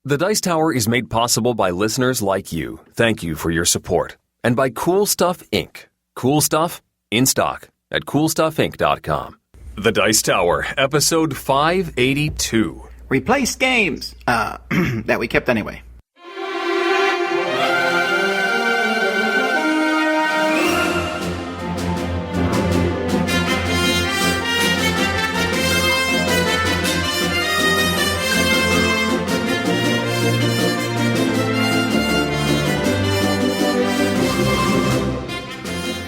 The Dice Tower is made possible by listeners like you. Thank you for your support. And by Cool Stuff Inc. Cool Stuff, in stock at coolstuffinc.com. The Dice Tower, episode 582. Replace games that we kept anyway.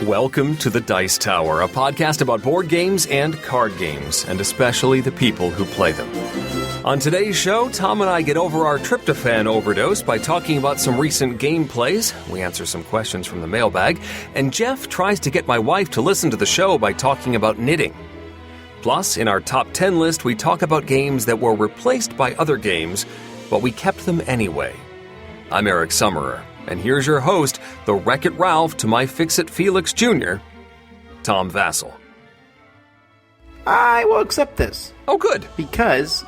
Welcome to the Dice Tower, a podcast about board games and card games, and especially the people who play them. On today's show, Tom and I get over our tryptophan overdose by talking about some recent gameplays. We answer some questions from the mailbag, and Geoff tries to get my wife to listen to the show by talking about knitting. Plus, in our top 10 list, we talk about games that were replaced by other games, but we kept them anyway. I'm Eric Summerer. And here's your host, the Wreck-It Ralph to my Fix-It Felix Jr., Tom Vassell. I will accept this. Oh, good. Because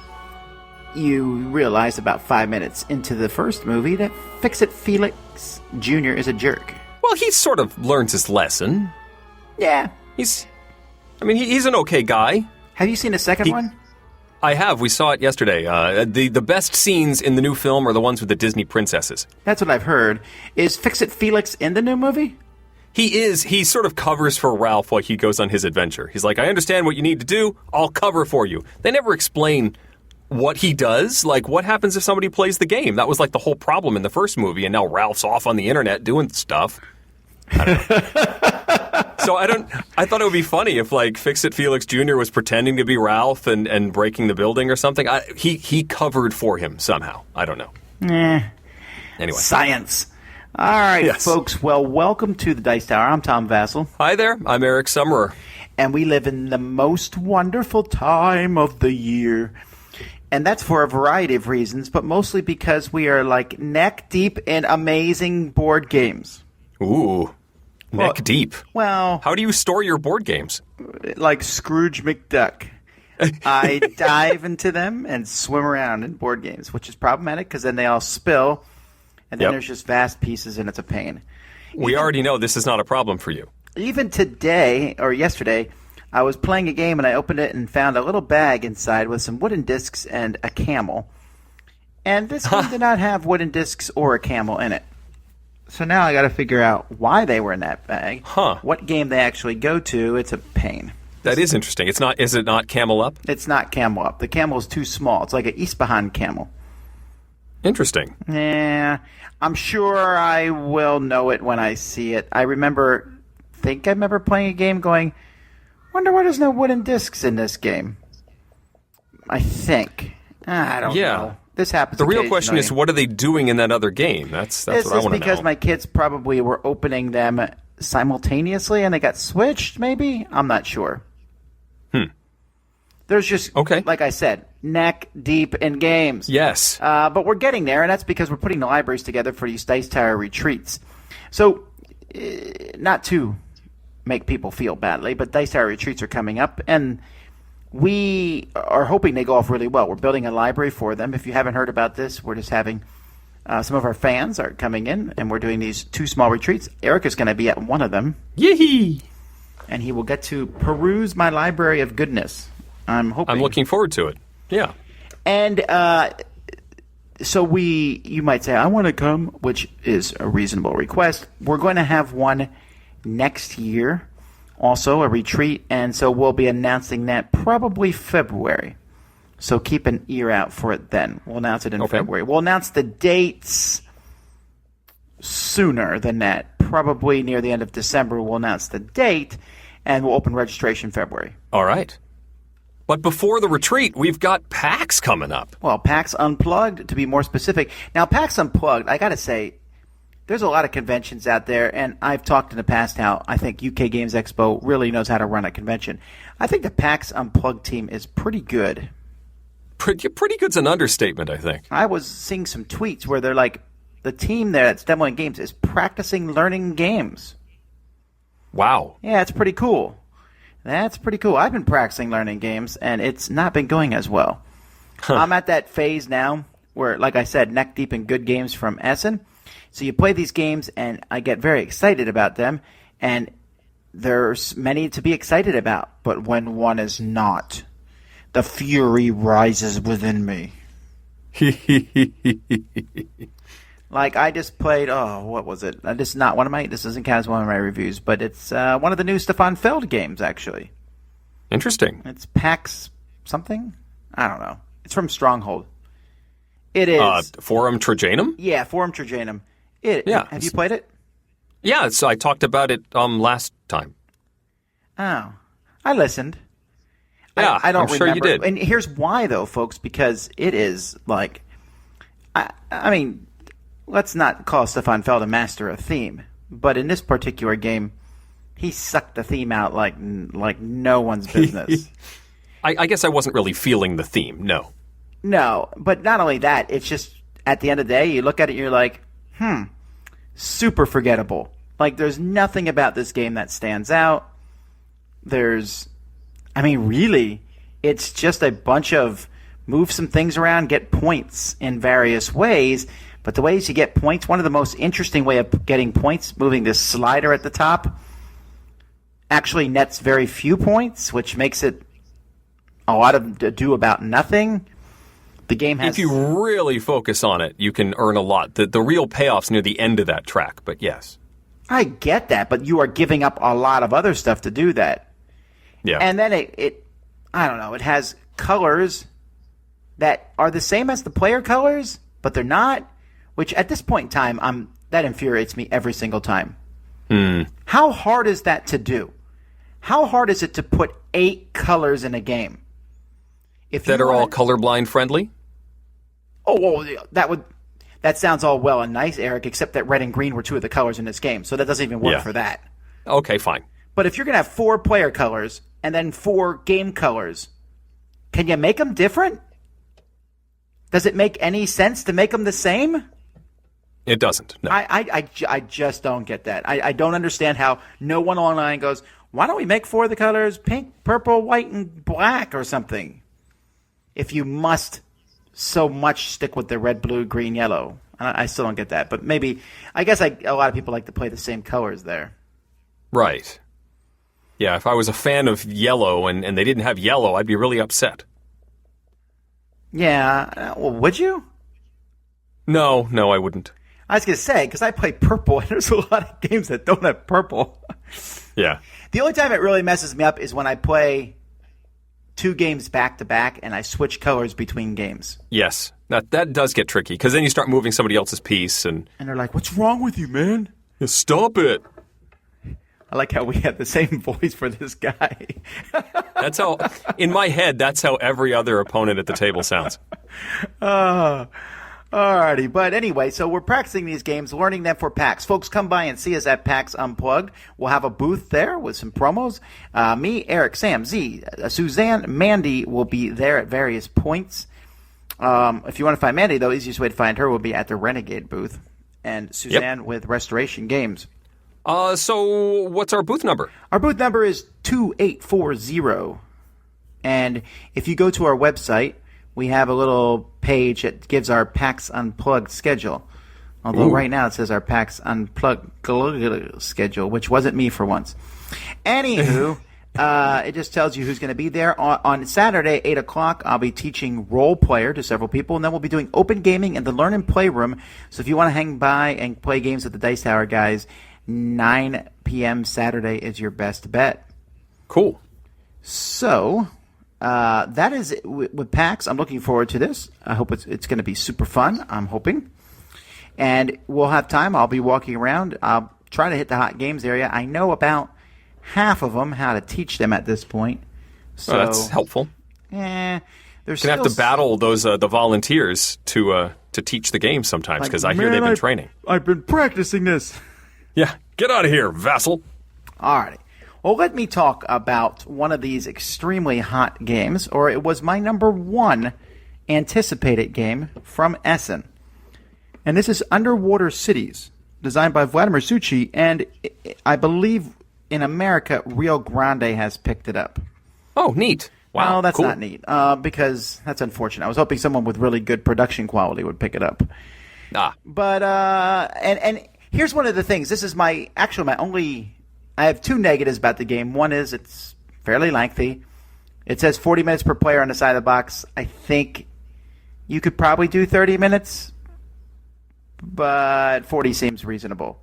you realized about 5 minutes into the first movie that Fix-It Felix Jr. is a jerk. Well, he sort of learns his lesson. Yeah. He's an okay guy. Have you seen the second one? I have. We saw it yesterday. The best scenes in the new film are the ones with the Disney princesses. That's what I've heard. Is Fix-It Felix in the new movie? He is. He sort of covers for Ralph while he goes on his adventure. He's like, I understand what you need to do. I'll cover for you. They never explain what he does. Like, what happens if somebody plays the game? That was like the whole problem in the first movie, and now Ralph's off on the internet doing stuff. I don't know. So I thought it would be funny if, like, Fix-It Felix Jr. was pretending to be Ralph and breaking the building or something. He covered for him somehow. I don't know. Anyway. Science. All right, yes. Folks. Well, welcome to the Dice Tower. I'm Tom Vassell. Hi there. I'm Eric Summerer. And we live in the most wonderful time of the year. And that's for a variety of reasons, but mostly because we are, like, neck deep in amazing board games. Ooh. Neck deep. Well, how do you store your board games? Like Scrooge McDuck. I dive into them and swim around in board games, which is problematic because then they all spill, and then there's just vast pieces, and it's a pain. We already know this is not a problem for you. Even today, or yesterday, I was playing a game, and I opened it and found a little bag inside with some wooden discs and a camel. And this one did not have wooden discs or a camel in it. So now I got to figure out why they were in that bag. What game they actually go to. It's a pain. That is interesting. It's not. Is it not Camel Up? It's not Camel Up. The camel is too small. It's like an Ispahan camel. Interesting. Yeah, I'm sure I will know it when I see it. I remember playing a game going, wonder why there's no wooden discs in this game. I think. I don't know. This happens. The real question is, what are they doing in that other game? That's what I want to know. This is because my kids probably were opening them simultaneously, and they got switched, maybe? I'm not sure. There's just, like I said, neck deep in games. Yes. But we're getting there, and that's because we're putting the libraries together for these Dice Tower retreats. So, not to make people feel badly, but Dice Tower retreats are coming up, and we are hoping they go off really well. We're building a library for them. If you haven't heard about this, we're just having some of our fans are coming in, and we're doing these 2 small retreats. Eric is going to be at one of them. Yee! And he will get to peruse my library of goodness. I'm hoping. I'm looking forward to it. Yeah. And so you might say, I want to come, which is a reasonable request. We're going to have one next year. Also, a retreat, and so we'll be announcing that probably February. So keep an ear out for it then. We'll announce it in February. We'll announce the dates sooner than that. Probably near the end of December, we'll announce the date, and we'll open registration February. All right. But before the retreat, we've got PAX coming up. Well, PAX Unplugged, to be more specific. Now, PAX Unplugged, I got to say, there's a lot of conventions out there, and I've talked in the past how I think UK Games Expo really knows how to run a convention. I think the PAX Unplugged team is pretty good. Pretty good's an understatement, I think. I was seeing some tweets where they're like, the team there that's demoing games is practicing learning games. Wow. Yeah, it's pretty cool. That's pretty cool. I've been practicing learning games, and it's not been going as well. I'm at that phase now We're, like I said, neck deep in good games from Essen. So you play these games, and I get very excited about them, and there's many to be excited about. But when one is not, the fury rises within me. Like, I just played, what was it? This doesn't count as one of my reviews, but it's one of the new Stefan Feld games, actually. Interesting. It's PAX something? I don't know. It's from Stronghold. It is. Forum Trajanum? Yeah, Forum Trajanum. Yeah. Have you played it? Yeah, so I talked about it last time. Oh. I listened. Yeah, I don't I'm sure remember. you did. And here's why, though, folks, because it is like, I mean, let's not call Stefan Feld a master of theme, but in this particular game, he sucked the theme out like no one's business. I guess I wasn't really feeling the theme, no. No, but not only that, it's just, at the end of the day, you look at it and you're like, super forgettable. Like, there's nothing about this game that stands out. Really, it's just a bunch of move some things around, get points in various ways. But the ways you get points, one of the most interesting way of getting points, moving this slider at the top, actually nets very few points, which makes it a lot of ado about nothing. The game has... If you really focus on it, you can earn a lot. The real payoff's near the end of that track, but yes. I get that, but you are giving up a lot of other stuff to do that. Yeah. And then it I don't know, it has colors that are the same as the player colors, but they're not, which at this point in time, that infuriates me every single time. How hard is that to do? How hard is it to put 8 colors in a game? That are all colorblind friendly? Oh, well, that sounds all well and nice, Eric, except that red and green were 2 of the colors in this game, so that doesn't even work for that. Okay, fine. But if you're going to have 4 player colors and then 4 game colors, can you make them different? Does it make any sense to make them the same? It doesn't, no. I just don't get that. I don't understand how no one online goes, why don't we make 4 of the colors pink, purple, white, and black or something? If you must so much stick with the red, blue, green, yellow. I still don't get that. But maybe, I guess a lot of people like to play the same colors there. Right. Yeah, if I was a fan of yellow and they didn't have yellow, I'd be really upset. Yeah, well, would you? No, I wouldn't. I was going to say, because I play purple, and there's a lot of games that don't have purple. Yeah. The only time it really messes me up is when I play 2 games back-to-back, and I switch colors between games. Yes, that does get tricky, because then you start moving somebody else's piece, and they're like, what's wrong with you, man? Yeah, stop it. I like how we have the same voice for this guy. That's how, in my head, that's how every other opponent at the table sounds. Alrighty, but anyway, so we're practicing these games, learning them for PAX. Folks, come by and see us at PAX Unplugged. We'll have a booth there with some promos. Me, Eric, Sam, Z, Suzanne, Mandy will be there at various points. If you want to find Mandy, though, the easiest way to find her will be at the Renegade booth. And Suzanne with Restoration Games. So what's our booth number? Our booth number is 2840. And if you go to our website, we have a little page that gives our PAX Unplugged schedule. Although right now it says our PAX Unplugged schedule, which wasn't me for once. Anywho, it just tells you who's going to be there. On Saturday, 8 o'clock, I'll be teaching Role Player to several people, and then we'll be doing open gaming in the Learn and Play room. So if you want to hang by and play games with the Dice Tower guys, 9 p.m. Saturday is your best bet. Cool. So that is it with PAX. I'm looking forward to this. I hope it's going to be super fun. I'm hoping. And we'll have time. I'll be walking around. I'll try to hit the hot games area. I know about half of them, how to teach them at this point. So that's helpful. There's going to have to battle those the volunteers to teach the game sometimes, because I hear they've been training. I've been practicing this. Yeah, get out of here, vassal. All right. Well, let me talk about one of these extremely hot games, or it was my number 1 anticipated game from Essen. And this is Underwater Cities, designed by Vladimir Suchy, and I believe in America, Rio Grande has picked it up. Oh, neat. Wow, Oh, that's cool. not neat. Because that's unfortunate. I was hoping someone with really good production quality would pick it up. Ah, But and here's one of the things. This is my only. I have two negatives about the game. One is it's fairly lengthy. It says 40 minutes per player on the side of the box. I think you could probably do 30 minutes, but 40 seems reasonable.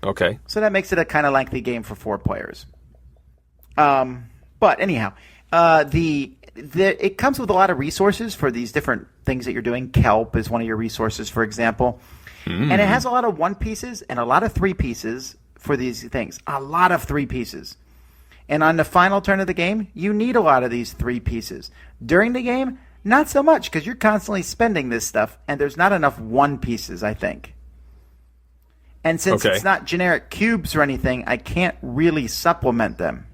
okay. So that makes it a kind of lengthy game for 4 players. But anyhow, it comes with a lot of resources for these different things that you're doing. Kelp is one of your resources, for example. And it has a lot of 1 pieces and a lot of 3 pieces for these things. A lot of 3 pieces. And on the final turn of the game, you need a lot of these 3 pieces. During the game, not so much, because you're constantly spending this stuff, and there's not enough 1 pieces, I think. And since it's not generic cubes or anything, I can't really supplement them.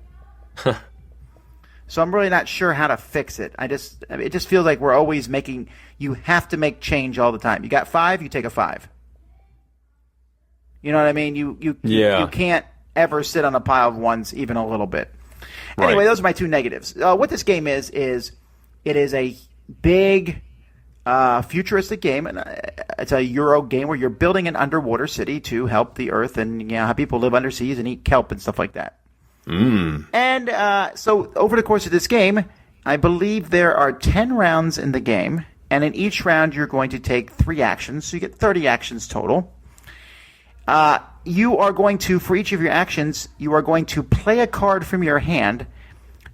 So I'm really not sure how to fix it. It just feels like we're always you have to make change all the time. You got 5, you take a 5. You know what I mean? You can't ever sit on a pile of 1s even a little bit. Right. Anyway, those are my 2 negatives. What this game is it is a big futuristic game, and it's a Euro game where you're building an underwater city to help the Earth and have people live underseas and eat kelp and stuff like that. And so over the course of this game, I believe there are 10 rounds in the game, and in each round you're going to take 3 actions, so you get 30 actions total. You are going to, for each of your actions, you are going to play a card from your hand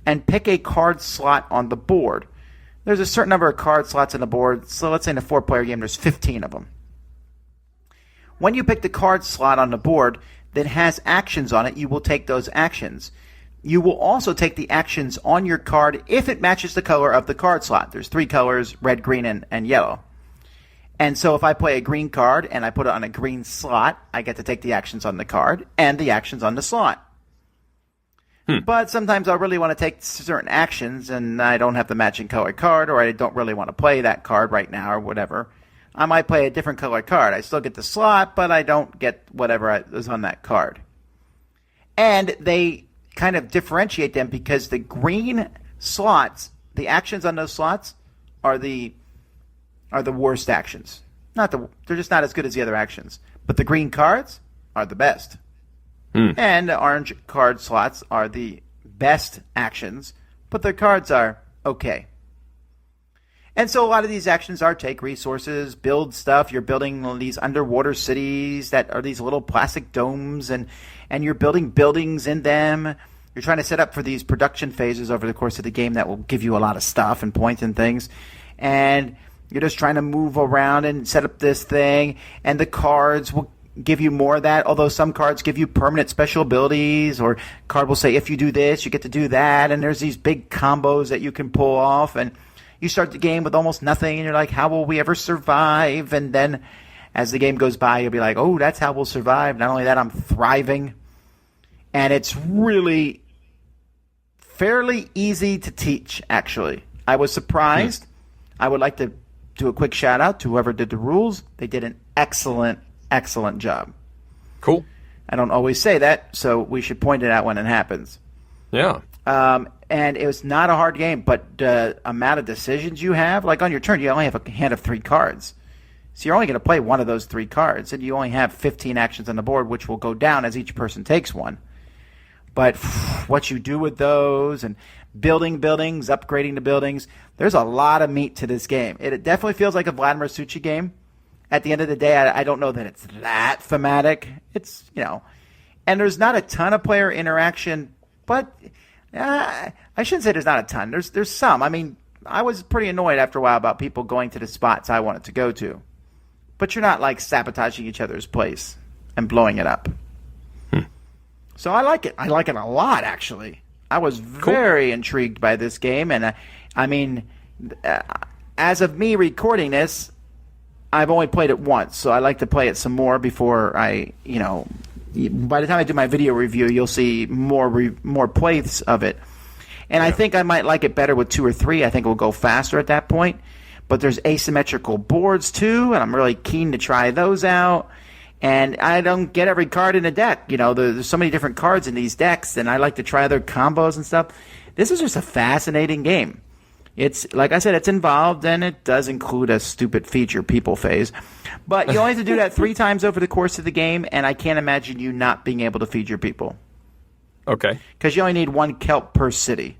and pick a card slot on the board. There's a certain number of card slots on the board, so let's say in a 4-player game there's 15 of them. When you pick the card slot on the board that has actions on it, you will take those actions. You will also take the actions on your card if it matches the color of the card slot. There's 3 colors, red, green, and yellow. And so if I play a green card and I put it on a green slot, I get to take the actions on the card and the actions on the slot. But sometimes I really want to take certain actions and I don't have the matching color card, or I don't really want to play that card right now or whatever. I might play a different color card. I still get the slot, but I don't get whatever is on that card. And they kind of differentiate them because the green slots, the actions on those slots are the worst actions. They're just not as good as the other actions. But the green cards are the best. And the orange card slots are the best actions, but their cards are okay. And so a lot of these actions are take resources, build stuff. You're building these underwater cities that are these little plastic domes, and you're building buildings in them. You're trying to set up for these production phases over the course of the game that will give you a lot of stuff and points and things. And you're just trying to move around and set up this thing, and the cards will give you more of that, although some cards give you permanent special abilities, or card will say if you do this, you get to do that, and there's these big combos that you can pull off, and you start the game with almost nothing, and you're like, how will we ever survive? And then as the game goes by, you'll be like, oh, that's how we'll survive. Not only that, I'm thriving. And it's really fairly easy to teach, actually. I was surprised. I would like to do a quick shout out to whoever did the rules. They did an excellent job. Cool. I don't always say that, so we should point it out when it happens. Yeah. And it was not a hard game, but the amount of decisions you have, like on your turn, you only have a hand of 3 cards. So you're only going to play one of those 3 cards, and you only have 15 actions on the board, which will go down as each person takes one. But what you do with those, and building buildings, upgrading the buildings, there's a lot of meat to this game. It definitely feels like a Vladimir Suchy game. At the end of the day, I don't know that it's that thematic. It's, and there's not a ton of player interaction, but I shouldn't say there's not a ton. There's some. I mean, I was pretty annoyed after a while about people going to the spots I wanted to go to. But you're not, like, sabotaging each other's place and blowing it up. So I like it. I like it a lot, actually. I was very intrigued by this game. And, as of me recording this, I've only played it once, so I like to play it some more before by the time I do my video review, you'll see more plays of it. And I think I might like it better with 2 or 3. I think it will go faster at that point. But there's asymmetrical boards, too, and I'm really keen to try those out. And I don't get every card in a deck. There's so many different cards in these decks, and I like to try other combos and stuff. This is just a fascinating game. It's, like I said, it's involved, and it does include a stupid feature people phase. But you only have to do that 3 times over the course of the game, and I can't imagine you not being able to feed your people. Okay. Because you only need 1 kelp per city.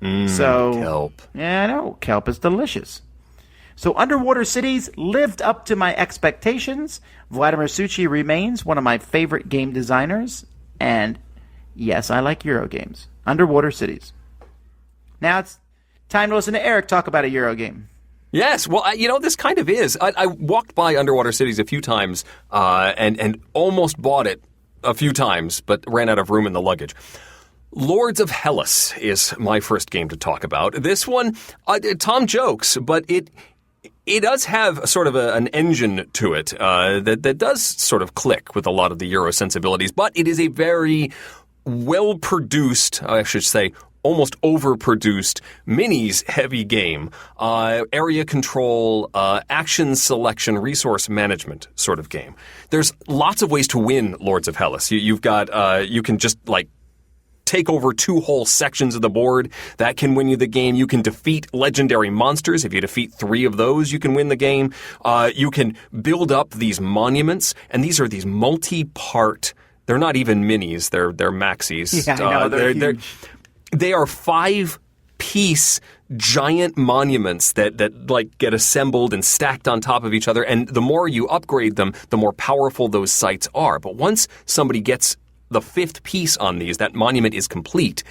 Kelp. Yeah, I know. Kelp is delicious. So Underwater Cities lived up to my expectations. Vladimir Suchy remains one of my favorite game designers. And yes, I like Euro games. Underwater Cities. Now it's time to listen to Eric talk about a Euro game. Yes, well, this kind of is. I walked by Underwater Cities a few times and almost bought it a few times, but ran out of room in the luggage. Lords of Hellas is my first game to talk about. This one, Tom jokes, but it does have sort of an engine to it that does sort of click with a lot of the Euro sensibilities, but it is a very well-produced, I should say, almost overproduced, minis-heavy game. Area control, action selection, resource management sort of game. There's lots of ways to win Lords of Hellas. You've got, you can just, take over 2 whole sections of the board. That can win you the game. You can defeat legendary monsters. If you defeat 3 of those, you can win the game. You can build up these monuments, and these are these multi-part. They're not even minis. They're maxis. Yeah, I know, they're huge. They are 5-piece giant monuments that get assembled and stacked on top of each other. And the more you upgrade them, the more powerful those sites are. But once somebody gets the 5th piece on these, that monument is complete.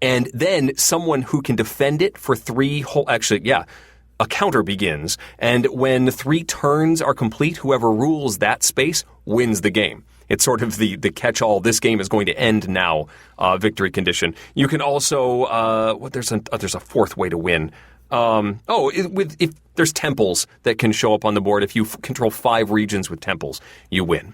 And then someone who can defend it for 3 whole... Actually, yeah, a counter begins. And when 3 turns are complete, whoever rules that space wins the game. It's sort of the catch-all, this game is going to end now, victory condition. You can also... there's a 4th way to win. If there's temples that can show up on the board. If you control 5 regions with temples, you win.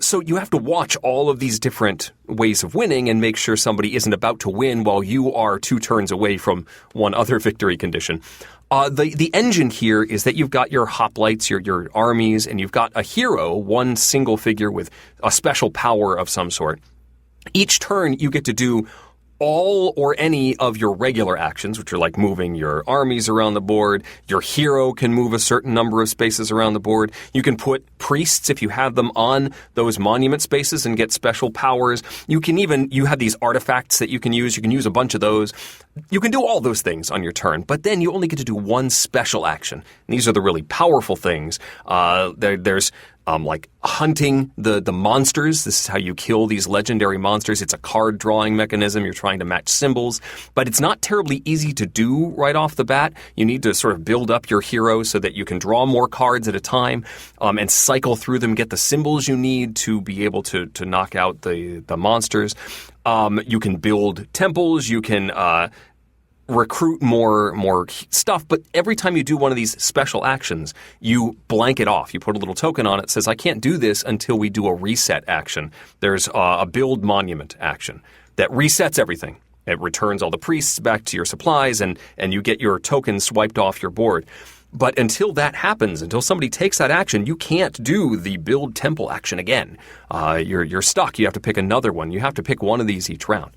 So you have to watch all of these different ways of winning and make sure somebody isn't about to win while you are 2 turns away from one other victory condition. The engine here is that you've got your hoplites, your armies, and you've got a hero, one single figure with a special power of some sort. Each turn you get to do all or any of your regular actions, which are like moving your armies around the board. Your hero can move a certain number of spaces around the board. You can put priests, if you have them, on those monument spaces and get special powers. You have these artifacts that you can use. You can use a bunch of those. You can do all those things on your turn, but then you only get to do one special action. And these are the really powerful things. There's like hunting the monsters. This is how you kill these legendary monsters. It's a card drawing mechanism. You're trying to match symbols, but it's not terribly easy to do right off the bat. You need to sort of build up your hero so that you can draw more cards at a time and cycle through them, get the symbols you need to be able to knock out the monsters. You can build temples. You can recruit more stuff, but every time you do one of these special actions, you blank it off. You put a little token on it that says, I can't do this until we do a reset action. There's a build monument action that resets everything. It returns all the priests back to your supplies, and you get your token swiped off your board. But until that happens, until somebody takes that action, you can't do the build temple action again. You're stuck. You have to pick another one. You have to pick one of these each round.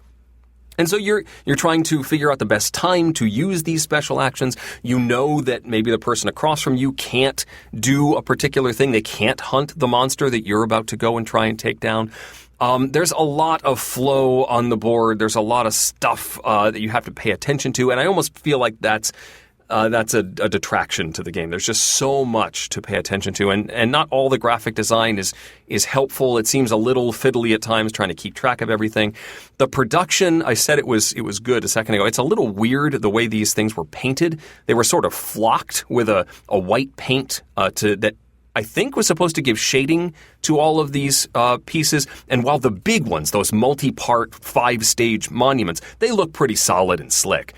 And so you're trying to figure out the best time to use these special actions. You know that maybe the person across from you can't do a particular thing. They can't hunt the monster that you're about to go and try and take down. There's a lot of flow on the board. There's a lot of stuff that you have to pay attention to. And I almost feel like that's a detraction to the game. There's just so much to pay attention to, and not all the graphic design is helpful. It seems a little fiddly at times, trying to keep track of everything. The production, I said it was good a second ago. It's a little weird the way these things were painted. They were sort of flocked with a white paint that I think was supposed to give shading to all of these pieces. And while the big ones, those multi-part 5-stage monuments, they look pretty solid and slick.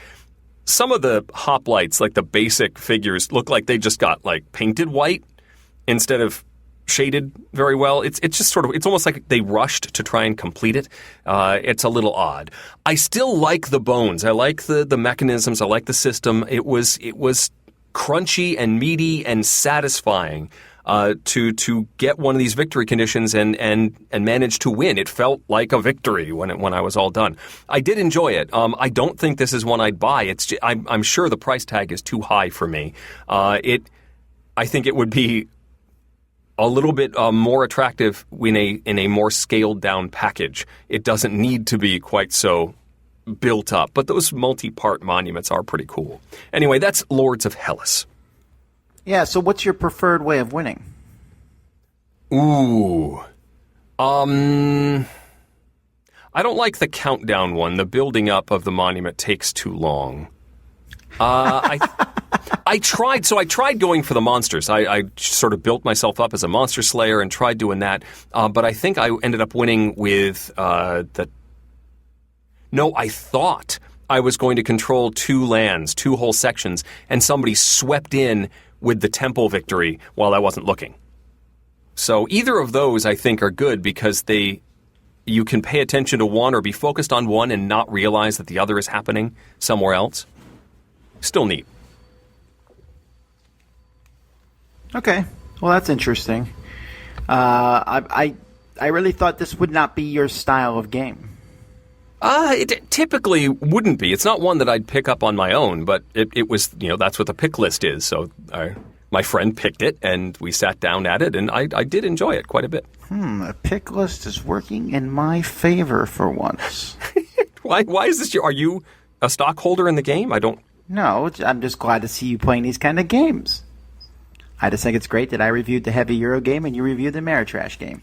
Some of the hoplites, like the basic figures, look like they just got painted white instead of shaded very well. It's just sort of, it's almost like they rushed to try and complete it. It's a little odd. I still like the bones. I like the mechanisms. I like the system. It was crunchy and meaty and satisfying. to get one of these victory conditions and manage to win. It felt like a victory when I was all done. I did enjoy it. I don't think this is one I'd buy. I'm sure the price tag is too high for me. I think it would be a little bit more attractive in a more scaled down package. It doesn't need to be quite so built up, but those multi-part monuments are pretty cool. Anyway, that's Lords of Hellas. Yeah, so what's your preferred way of winning? Ooh. I don't like the countdown one. The building up of the monument takes too long. I tried going for the monsters. I sort of built myself up as a monster slayer and tried doing that. But I think I ended up winning with No, I thought I was going to control 2 lands, 2 whole sections, and somebody swept in with the temple victory while I wasn't looking. So either of those I think are good because you can pay attention to one or be focused on one and not realize that the other is happening somewhere else. Still neat. Okay, well that's interesting. I really thought this would not be your style of game. It typically wouldn't be. It's not one that I'd pick up on my own, but it was, that's what the pick list is. So my friend picked it, and we sat down at it, and I did enjoy it quite a bit. The pick list is working in my favor for once. Why is this? Are you a stockholder in the game? I don't... No, I'm just glad to see you playing these kind of games. I just think it's great that I reviewed the heavy Euro game and you reviewed the Ameritrash game.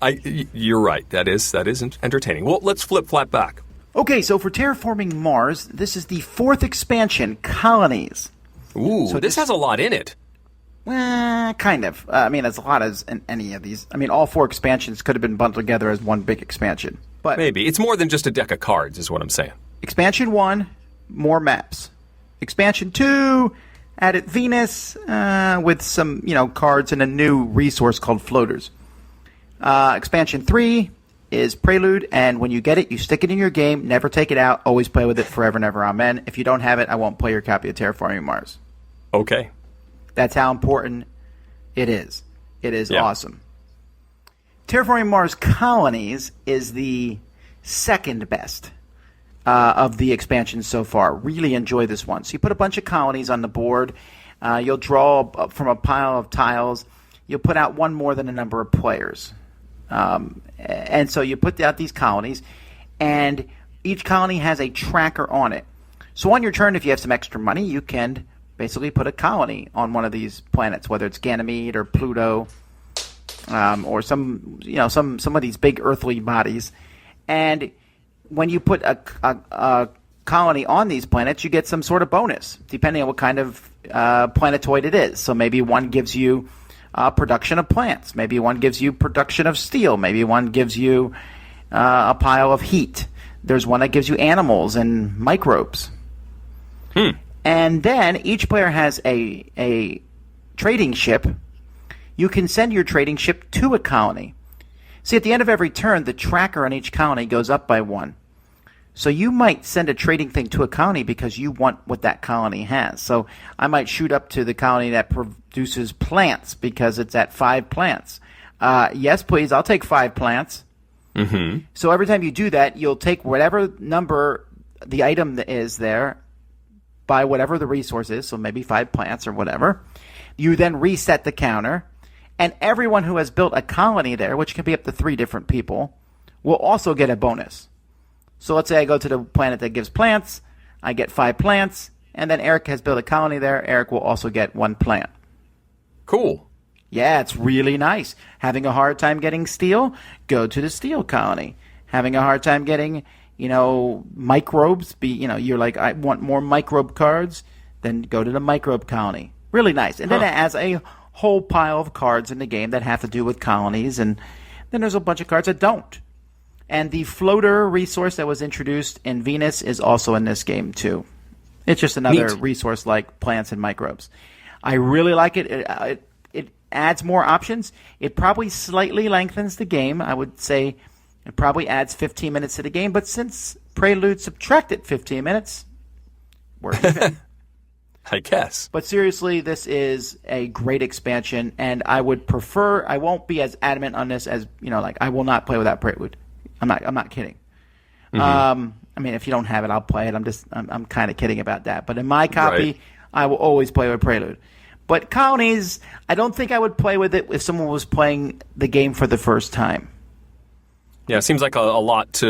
You're right. That is entertaining. Well, let's flip-flap back. Okay, so for Terraforming Mars, this is the 4th expansion, Colonies. Ooh, so this has a lot in it. Kind of. As a lot as in any of these. All 4 expansions could have been bundled together as one big expansion. But maybe. It's more than just a deck of cards, is what I'm saying. Expansion 1, more maps. Expansion 2, added Venus with some, cards and a new resource called Floaters. Expansion 3 is Prelude, and when you get it, you stick it in your game, never take it out, always play with it forever and ever, amen. If you don't have it, I won't play your copy of Terraforming Mars. Okay. That's how important it is. It is awesome. Terraforming Mars Colonies is the second best of the expansions so far. Really enjoy this one. So you put a bunch of colonies on the board. You'll draw from a pile of tiles. You'll put out one more than a number of players. And so you put out these colonies, and each colony has a tracker on it. So on your turn, if you have some extra money, you can basically put a colony on one of these planets, whether it's Ganymede or Pluto, or some of these big earthly bodies. And when you put a colony on these planets, you get some sort of bonus, depending on what kind of planetoid it is. So maybe one gives you production of plants. Maybe one gives you production of steel. Maybe one gives you a pile of heat. There's one that gives you animals and microbes. And then each player has a trading ship. You can send your trading ship to a colony. See, at the end of every turn, the tracker on each colony goes up by 1. So you might send a trading thing to a colony because you want what that colony has. So I might shoot up to the colony that produces plants because it's at 5 plants. Yes, please, I'll take 5 plants. Mm-hmm. So every time you do that, you'll take whatever number the item that is there by whatever the resource is, so maybe 5 plants or whatever. You then reset the counter, and everyone who has built a colony there, which can be up to 3 different people, will also get a bonus. So let's say I go to the planet that gives plants, I get 5 plants, and then Eric has built a colony there. Eric will also get 1 plant. Cool. Yeah, it's really nice. Having a hard time getting steel? Go to the steel colony. Having a hard time getting, microbes? You're like, I want more microbe cards? Then go to the microbe colony. Really nice. And then it adds a whole pile of cards in the game that have to do with colonies, and then there's a bunch of cards that don't. And the floater resource that was introduced in Venus is also in this game, too. It's just another resource like plants and microbes. I really like it. It adds more options. It probably slightly lengthens the game. I would say it probably adds 15 minutes to the game. But since Prelude subtracted 15 minutes, we're even. I guess. But seriously, this is a great expansion, and I would prefer. I won't be as adamant on this as I will not play without Prelude. I'm not kidding. I mean, if you don't have it, I'll play it. I'm kind of kidding about that. But in my copy, Right. I will always play with Prelude. But Colonies, I don't think I would play with it if someone was playing the game for the first time. Yeah, it seems like a lot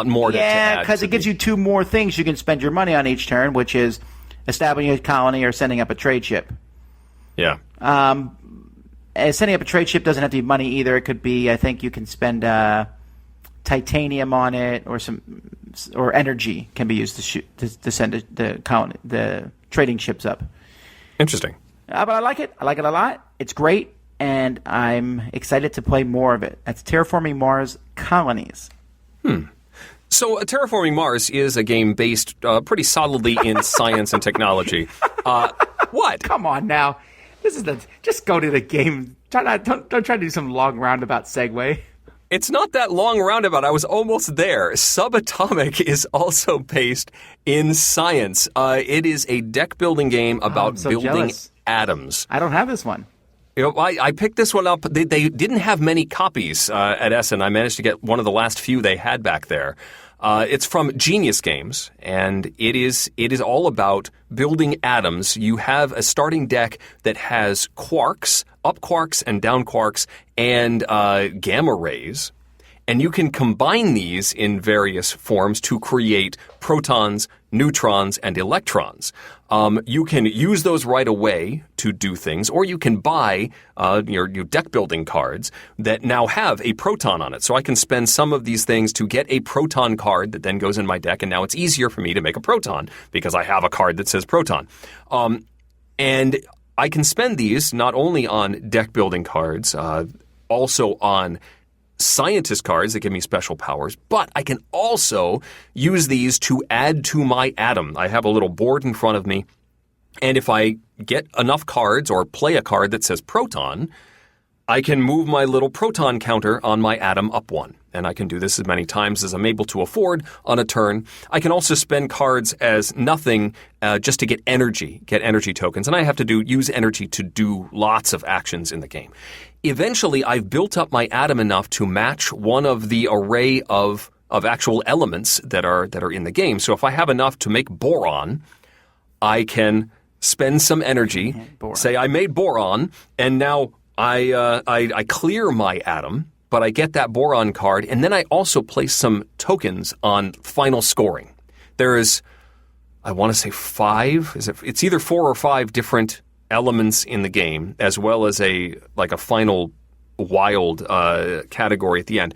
more to add. Yeah, because it gives you two more things you can spend your money on each turn, which is establishing a colony or sending up a trade ship. Yeah. Setting up a trade ship doesn't have to be money either. It could be, I think you can spend titanium on it, or energy can be used to send the trading ships up. Interesting. But I like it. I like it a lot. It's great, and I'm excited to play more of it. That's Terraforming Mars Colonies. So, Terraforming Mars is a game based pretty solidly in science and technology. What? Come on now. Just go to the game. Don't try to do some long roundabout segue. It's not that long roundabout. I was almost there. Subatomic is also based in science. It is a deck-building game about building jealous. atoms. I don't have this one. I picked this one up. They didn't have many copies at Essen. I managed to get one of the last few they had back there. It's from Genius Games, and it is all about building atoms. You have a starting deck that has quarks, up quarks and down quarks, and gamma rays. And you can combine these in various forms to create protons, neutrons, and electrons. You can use those right away to do things, or you can buy your deck building cards that now have a proton on it. So I can spend some of these things to get a proton card that then goes in my deck, and now it's easier for me to make a proton because I have a card that says proton. And I can spend these not only on deck building cards, also on scientist cards that give me special powers, but I can also use these to add to my atom. I have a little board in front of me, and if I get enough cards or play a card that says proton, I can move my little proton counter on my atom up one. And I can do this as many times as I'm able to afford on a turn. I can also spend cards as nothing just to get energy tokens. And I have to use energy to do lots of actions in the game. Eventually, I've built up my atom enough to match one of the array of actual elements that are in the game. So if I have enough to make boron, I can spend some energy, say I made boron, and now I clear my atom, but I get that boron card, and then I also place some tokens on final scoring. There is, I want to say 5. It's either 4 or 5 different elements in the game, as well as a final wild category at the end.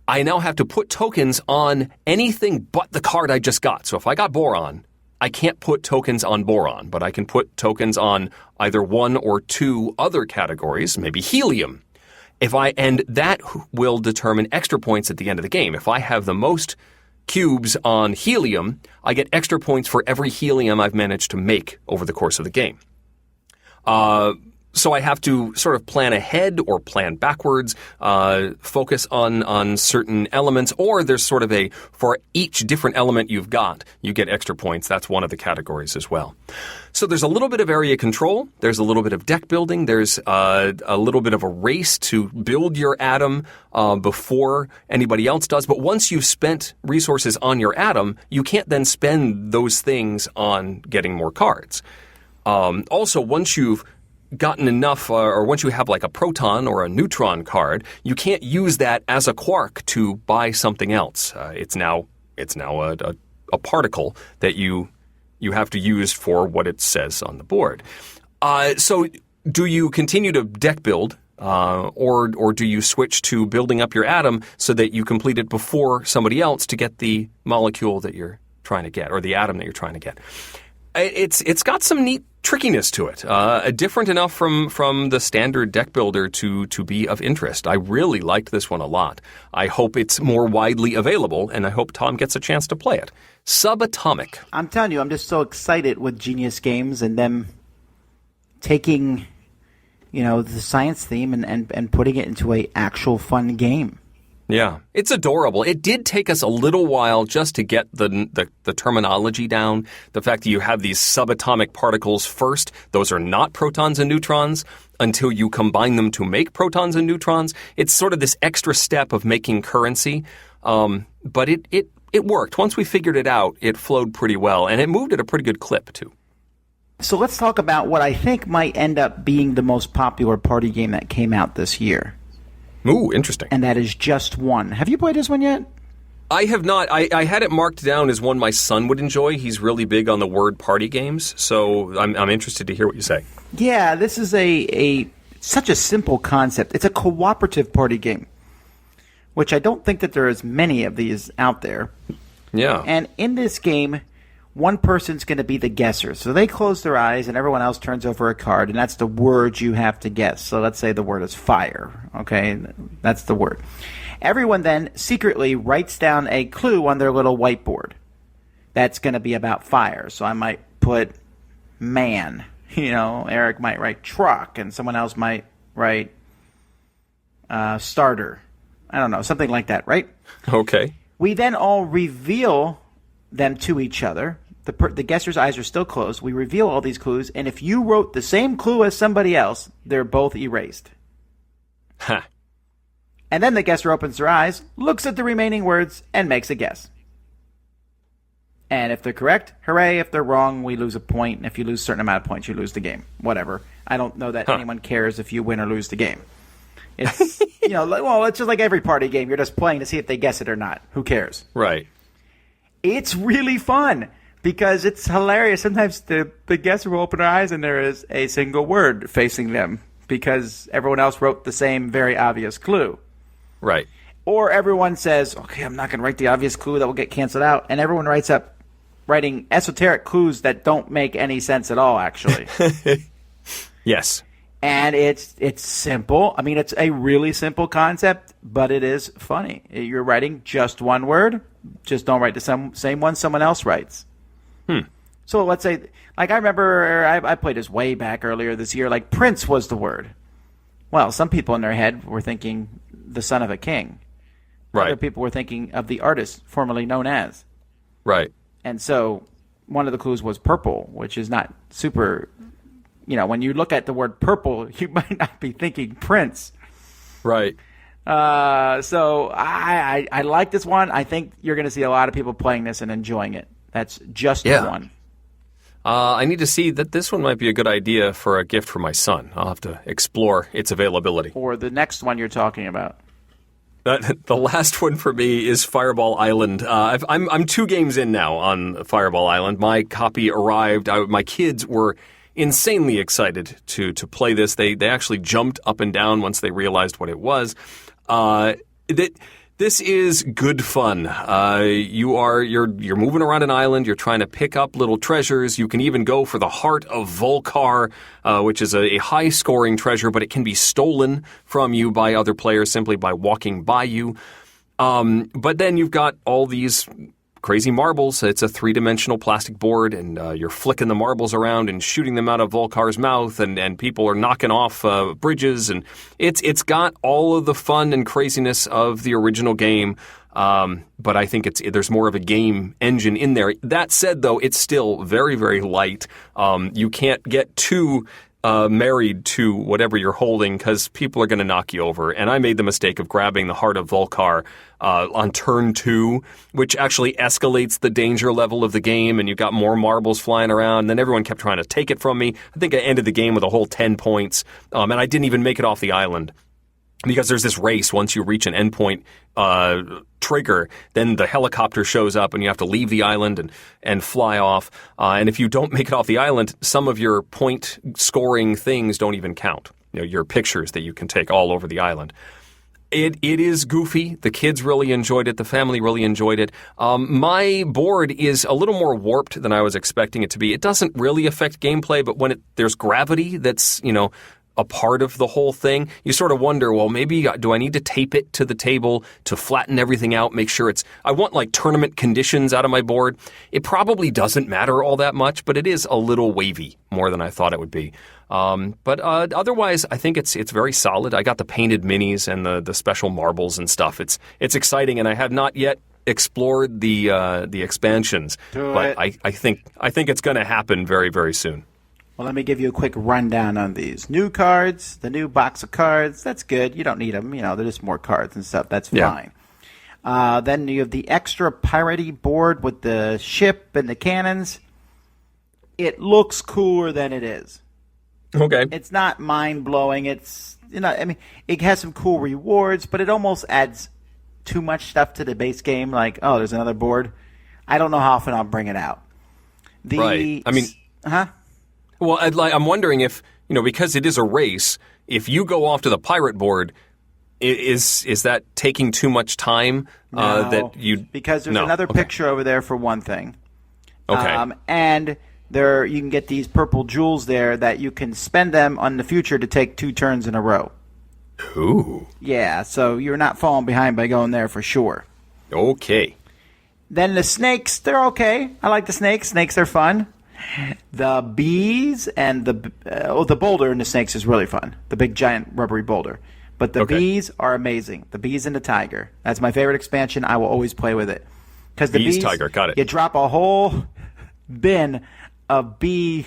I now have to put tokens on anything but the card I just got. So if I got boron, I can't put tokens on boron, but I can put tokens on either 1 or 2 other categories, maybe helium. And that will determine extra points at the end of the game. If I have the most cubes on helium, I get extra points for every helium I've managed to make over the course of the game. So I have to sort of plan ahead or plan backwards, focus on certain elements, or there's sort of for each different element you've got, you get extra points. That's one of the categories as well. So there's a little bit of area control. There's a little bit of deck building. There's a little bit of a race to build your atom before anybody else does. But once you've spent resources on your atom, you can't then spend those things on getting more cards. Also, once you've gotten enough, or once you have like a proton or a neutron card, you can't use that as a quark to buy something else. It's now a particle that you have to use for what it says on the board. So do you continue to deck build, or do you switch to building up your atom so that you complete it before somebody else to get the molecule that you're trying to get, or the atom that you're trying to get? It's got some neat trickiness to it, different enough from the standard deck builder to be of interest. I really liked this one a lot. I hope it's more widely available, and I hope Tom gets a chance to play it. Subatomic. I'm telling you, I'm just so excited with Genius Games and them taking, the science theme and putting it into a actual fun game. Yeah, it's adorable. It did take us a little while just to get the terminology down. The fact that you have these subatomic particles first, those are not protons and neutrons, until you combine them to make protons and neutrons. It's sort of this extra step of making currency, but it worked. Once we figured it out, it flowed pretty well, and it moved at a pretty good clip, too. So let's talk about what I think might end up being the most popular party game that came out this year. Ooh, interesting. And that is Just One. Have you played this one yet? I have not. I had it marked down as one my son would enjoy. He's really big on the word party games, so I'm interested to hear what you say. Yeah, this is such a simple concept. It's a cooperative party game, which I don't think that there is many of these out there. Yeah. And in this game, one person's going to be the guesser. So they close their eyes and everyone else turns over a card, and that's the word you have to guess. So let's say the word is fire. Okay, that's the word. Everyone then secretly writes down a clue on their little whiteboard. That's going to be about fire. So I might put man. Eric might write truck, and someone else might write starter. I don't know, something like that, right? Okay. We then all reveal them to each other. The guesser's eyes are still closed. We reveal all these clues, and if you wrote the same clue as somebody else, they're both erased. Huh. And then the guesser opens their eyes, looks at the remaining words, and makes a guess. And if they're correct, hooray. If they're wrong, we lose a point. And if you lose a certain amount of points, you lose the game. Whatever. I don't know that anyone cares if you win or lose the game. It's, it's just like every party game. You're just playing to see if they guess it or not. Who cares? Right. It's really fun because it's hilarious. Sometimes the guesser will open their eyes and there is a single word facing them because everyone else wrote the same very obvious clue. Right. Or everyone says, okay, I'm not going to write the obvious clue that will get canceled out. And everyone writing esoteric clues that don't make any sense at all, actually. Yes. And it's simple. I mean, it's a really simple concept, but it is funny. You're writing just one word. Just don't write the same one someone else writes. So let's say, like I remember I played this way back earlier this year, like Prince was the word. Well, some people in their head were thinking the son of a king. Right. Other people were thinking of the artist formerly known as. Right. And so one of the clues was purple, which is not super, when you look at the word purple, you might not be thinking Prince. Right. So I like this one. I think you're going to see a lot of people playing this and enjoying it. That's just one. I need to see that this one might be a good idea for a gift for my son. I'll have to explore its availability. Or the next one you're talking about. The last one for me is Fireball Island. I'm 2 games in now on Fireball Island. My copy arrived. My kids were insanely excited to play this. They actually jumped up and down once they realized what it was. This is good fun. You're moving around an island. You're trying to pick up little treasures. You can even go for the heart of Volcar, which is a high-scoring treasure, but it can be stolen from you by other players simply by walking by you. But then you've got all these crazy marbles. It's a 3-dimensional plastic board, and you're flicking the marbles around and shooting them out of Volcar's mouth, and people are knocking off bridges, and it's got all of the fun and craziness of the original game, but I think there's more of a game engine in there. That said, though, it's still very, very light. You can't get too married to whatever you're holding because people are going to knock you over. And I made the mistake of grabbing the heart of Volcar on turn 2, which actually escalates the danger level of the game, and you got more marbles flying around. And then everyone kept trying to take it from me. I think I ended the game with a whole 10 points, and I didn't even make it off the island. Because there's this race, once you reach an endpoint trigger, then the helicopter shows up and you have to leave the island and fly off. And if you don't make it off the island, some of your point scoring things don't even count. Your pictures that you can take all over the island. It is goofy. The kids really enjoyed it. The family really enjoyed it. My board is a little more warped than I was expecting it to be. It doesn't really affect gameplay, but when there's gravity that's, a part of the whole thing. You sort of wonder, well, maybe do I need to tape it to the table to flatten everything out, make sure I want like tournament conditions out of my board. It probably doesn't matter all that much, but it is a little wavy, more than I thought it would be. But otherwise, I think it's very solid. I got the painted minis and the special marbles and stuff. It's exciting, and I have not yet explored the expansions, but I think it's going to happen very, very soon. Well, let me give you a quick rundown on these. New cards, the new box of cards, that's good. You don't need them. They're just more cards and stuff. That's fine. Then you have the extra piratey board with the ship and the cannons. It looks cooler than it is. Okay. It's not mind-blowing. It's, it has some cool rewards, but it almost adds too much stuff to the base game. Like, oh, there's another board. I don't know how often I'll bring it out. Right. I mean... Huh? Well, I'm wondering if, because it is a race, if you go off to the pirate board, is that taking too much time? No, because there's another picture over there for one thing. Okay. And you can get these purple jewels there that you can spend them on the future to take 2 turns in a row. Ooh. Yeah, so you're not falling behind by going there for sure. Okay. Then the snakes, they're okay. I like the snakes. Snakes are fun. The bees and the boulder and the snakes is really fun. The big giant rubbery boulder. But the bees are amazing. The bees and the tiger. That's my favorite expansion. I will always play with it. Because the bees, tiger, got it. You drop a whole bin of bee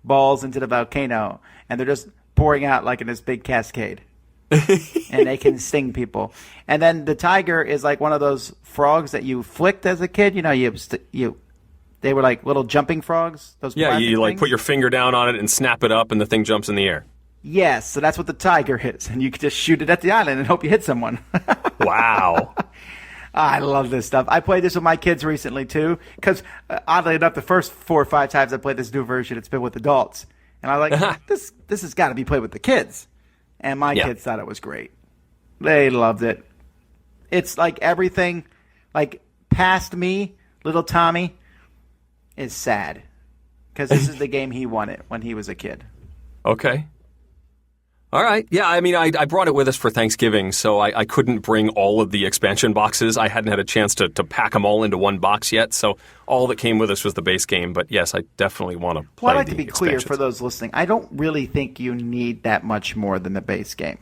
balls into the volcano, and they're just pouring out like in this big cascade. And they can sting people. And then the tiger is like one of those frogs that you flicked as a kid. They were like little jumping frogs. Those you like things. put your finger down on it and snap it up, and the thing jumps in the air. Yes, so that's what the tiger is, and you can just shoot it at the island and hope you hit someone. Wow. I love this stuff. I played this with my kids recently too, because oddly enough, the first 4 or 5 times I played this new version, it's been with adults, and I was like, this has got to be played with the kids, and my kids thought it was great. They loved it. It's like everything, like past me, little Tommy is sad because this is the game he wanted when he was a kid. Okay. All right. Yeah, I mean, I brought it with us for Thanksgiving, so I couldn't bring all of the expansion boxes. I hadn't had a chance to pack them all into one box yet, so all that came with us was the base game. But yes, I definitely want to play I'd like to be clear expansions. for those listening. I don't really think you need that much more than the base game.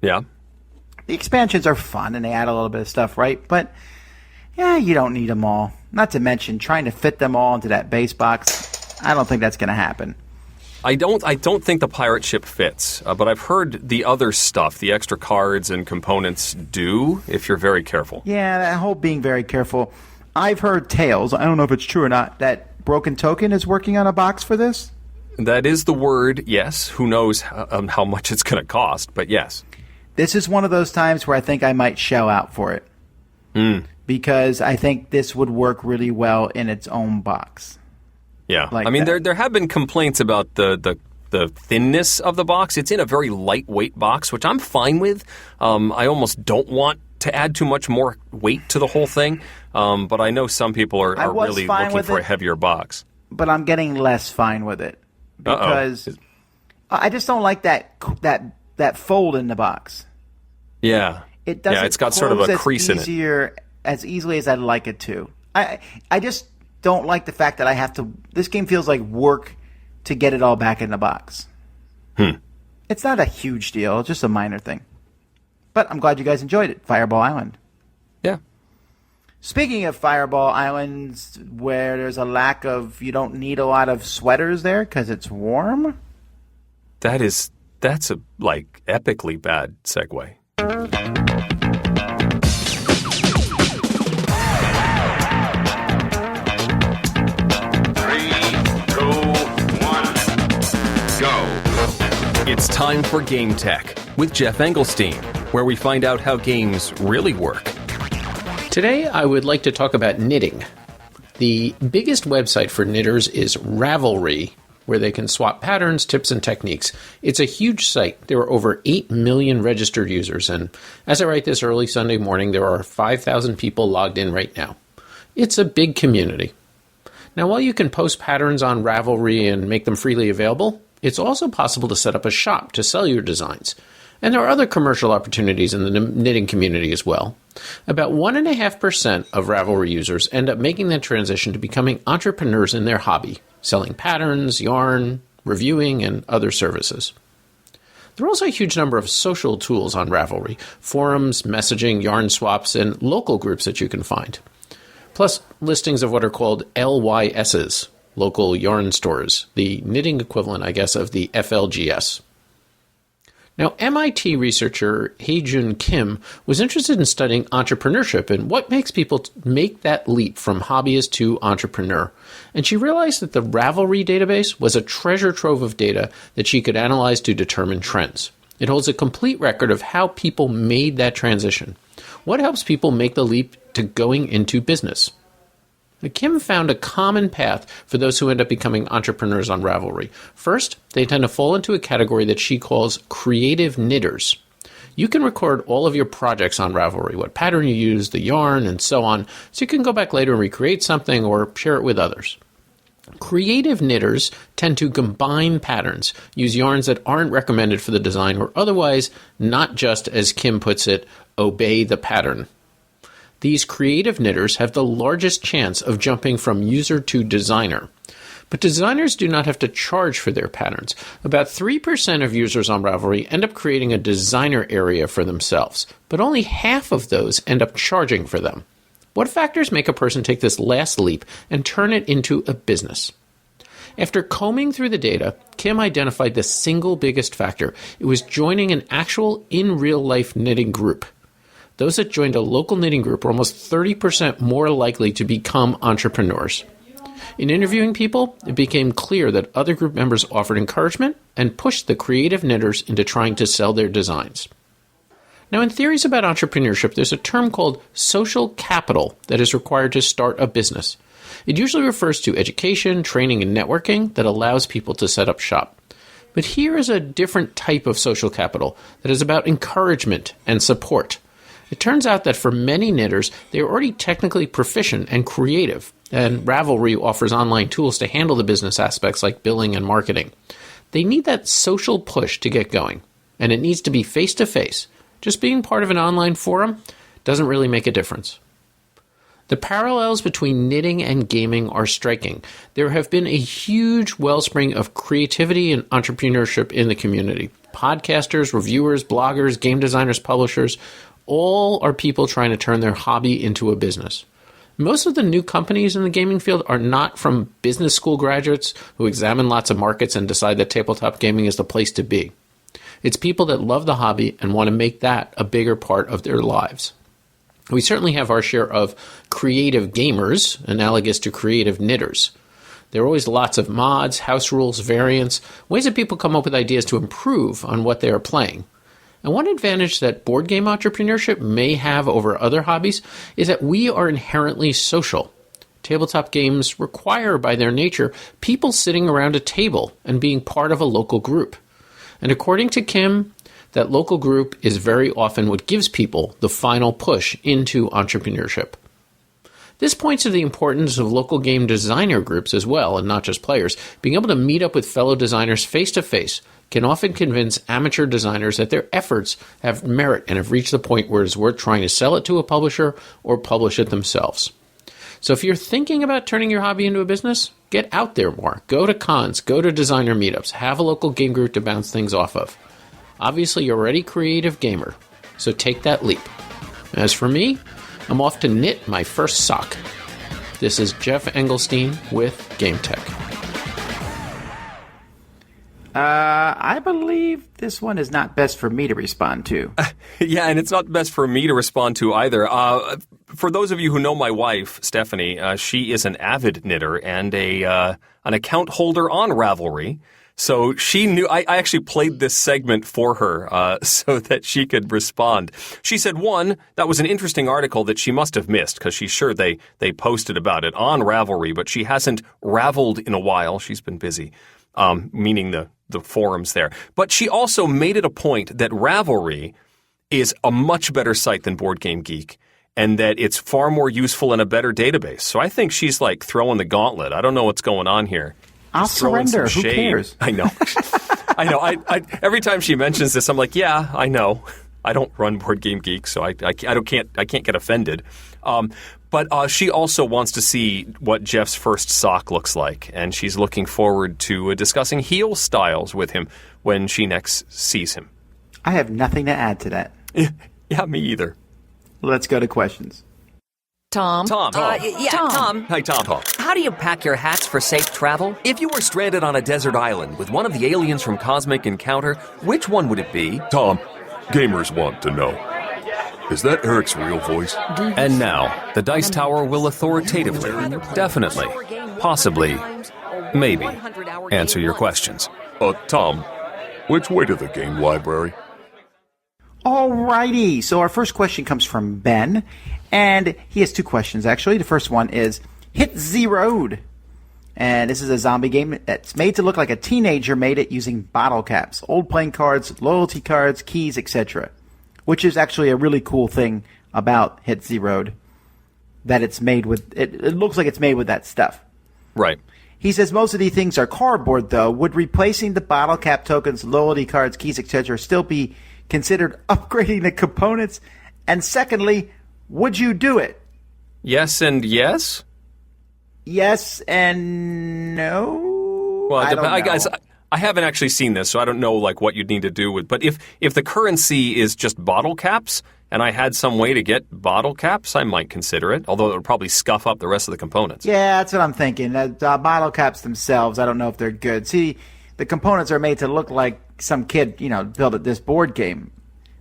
Yeah. The expansions are fun, and they add a little bit of stuff, right? But, yeah, you don't need them all. Not to mention trying to fit them all into that base box. I don't think that's going to happen. I don't think the pirate ship fits, but I've heard the other stuff, the extra cards and components do, if you're very careful. Yeah, that whole being very careful. I've heard tales, I don't know if it's true or not, that Broken Token is working on a box for this. That is the word, yes. Who knows how much it's going to cost, but yes. This is one of those times where I think I might shell out for it. Because I think this would work really well in its own box. Yeah. I mean, there have been complaints about the thinness of the box. It's in a very lightweight box, which I'm fine with. I almost don't want to add too much more weight to the whole thing. But I know some people are really looking for a heavier box. But I'm getting less fine with it. Because I just don't like that fold in the box. Yeah. It doesn't it's got sort of a crease in it. As easily as I'd like it to. I just don't like the fact that I have to... This game feels like work to get it all back in the box. It's not a huge deal. It's just a minor thing. But I'm glad you guys enjoyed it. Fireball Island. Yeah. Speaking of Fireball Islands, where there's a lack of... You don't need a lot of sweaters there because it's warm? That's a, epically bad segue. 3, 2, 1, go. It's time for Game Tech with Geoff Engelstein, where we find out how games really work. Today, I would like to talk about knitting. The biggest website for knitters is Ravelry, where they can swap patterns, tips, and techniques. It's a huge site. There are over 8 million registered users, and as I write this early Sunday morning, there are 5,000 people logged in right now. It's a big community. Now, while you can post patterns on Ravelry and make them freely available, It's also possible to set up a shop to sell your designs. And there are other commercial opportunities in the knitting community as well. About 1.5% of Ravelry users end up making that transition to becoming entrepreneurs in their hobby, selling patterns, yarn, reviewing, and other services. There are also a huge number of social tools on Ravelry, forums, messaging, yarn swaps, and local groups that you can find. Plus, listings of what are called LYSs, local yarn stores, the knitting equivalent, I guess, of the FLGS. Now, MIT researcher Hae-Jun Kim was interested in studying entrepreneurship and what makes people make that leap from hobbyist to entrepreneur. And she realized that the Ravelry database was a treasure trove of data that she could analyze to determine trends. It holds a complete record of how people made that transition. What helps people make the leap to going into business? Kim found a common path for those who end up becoming entrepreneurs on Ravelry. First, they tend to fall into a category that she calls creative knitters. You can record all of your projects on Ravelry, what pattern you use, the yarn, and so on, so you can go back later and recreate something or share it with others. Creative knitters tend to combine patterns, use yarns that aren't recommended for the design, or otherwise not just, as Kim puts it, obey the pattern. These creative knitters have the largest chance of jumping from user to designer. But designers do not have to charge for their patterns. About 3% of users on Ravelry end up creating a designer area for themselves, but only half of those end up charging for them. What factors make a person take this last leap and turn it into a business? After combing through the data, Kim identified the single biggest factor. It was joining an actual in-real-life knitting group. Those that joined a local knitting group were almost 30% more likely to become entrepreneurs. In interviewing people, it became clear that other group members offered encouragement and pushed the creative knitters into trying to sell their designs. Now, in theories about entrepreneurship, there's a term called social capital that is required to start a business. It usually refers to education, training, and networking that allows people to set up shop. But here is a different type of social capital that is about encouragement and support. It turns out that for many knitters, they are already technically proficient and creative, and Ravelry offers online tools to handle the business aspects like billing and marketing. They need that social push to get going, and it needs to be face-to-face. Just being part of an online forum doesn't really make a difference. The parallels between knitting and gaming are striking. There have been a huge wellspring of creativity and entrepreneurship in the community. Podcasters, reviewers, bloggers, game designers, publishers, all are people trying to turn their hobby into a business. Most of the new companies in the gaming field are not from business school graduates who examine lots of markets and decide that tabletop gaming is the place to be. It's people that love the hobby and want to make that a bigger part of their lives. We certainly have our share of creative gamers, analogous to creative knitters. There are always lots of mods, house rules, variants, ways that people come up with ideas to improve on what they are playing. And one advantage that board game entrepreneurship may have over other hobbies is that we are inherently social. Tabletop games require, by their nature, people sitting around a table and being part of a local group. And according to Kim, that local group is very often what gives people the final push into entrepreneurship. This points to the importance of local game designer groups as well, and not just players. Being able to meet up with fellow designers face-to-face can often convince amateur designers that their efforts have merit and have reached the point where it's worth trying to sell it to a publisher or publish it themselves. So if you're thinking about turning your hobby into a business, get out there more. Go to cons, go to designer meetups, have a local game group to bounce things off of. Obviously, you're already a creative gamer, so take that leap. As for me, I'm off to knit my first sock. This is Geoff Engelstein with Game Tech. I believe this one is not best for me to respond to. Yeah, and it's not best for me to respond to either. For those of you who know my wife, Stephanie, she is an avid knitter and an account holder on Ravelry. So she knew, I actually played this segment for her so that she could respond. She said, one, that was an interesting article that she must have missed because she's sure they posted about it on Ravelry, but she hasn't raveled in a while. She's been busy, meaning the forums there. But she also made it a point that Ravelry is a much better site than Board Game Geek and that it's far more useful and a better database. So I think she's like throwing the gauntlet. I don't know what's going on here. I'll Just throwing surrender. some Who shade. cares? I know. I know. I every time she mentions this, I'm like, yeah, I know. I don't run Board Game Geek, so I can't get offended. But she also wants to see what Geoff's first sock looks like, and she's looking forward to discussing heel styles with him when she next sees him. I have nothing to add to that. Yeah, me either. Let's go to questions. Tom. Tom. Tom. Hi, Tom. How do you pack your hats for safe travel? If you were stranded on a desert island with one of the aliens from Cosmic Encounter, which one would it be? Tom, gamers want to know. Is that Eric's real voice? And now, the Dice Tower will authoritatively, definitely, possibly, maybe, answer your questions. Tom, which way to the game library? Alrighty, so our first question comes from Ben, and he has two questions actually. The first one is Hit Zeroed, and this is a zombie game that's made to look like a teenager made it using bottle caps, old playing cards, loyalty cards, keys, etc. Which is actually a really cool thing about Hit Zeroed, that it's made with, it looks like it's made with that stuff. Right. He says most of these things are cardboard, though. Would replacing the bottle cap tokens, loyalty cards, keys, etc. still be considered upgrading the components? And secondly, would you do it? Yes and yes? Yes and no? Well, I don't know. guys, I haven't actually seen this, so I don't know like what you'd need to do with. But if the currency is just bottle caps, and I had some way to get bottle caps, I might consider it. Although it would probably scuff up the rest of the components. Yeah, that's what I'm thinking. Bottle caps themselves, I don't know if they're good. See, the components are made to look like some kid, built at this board game.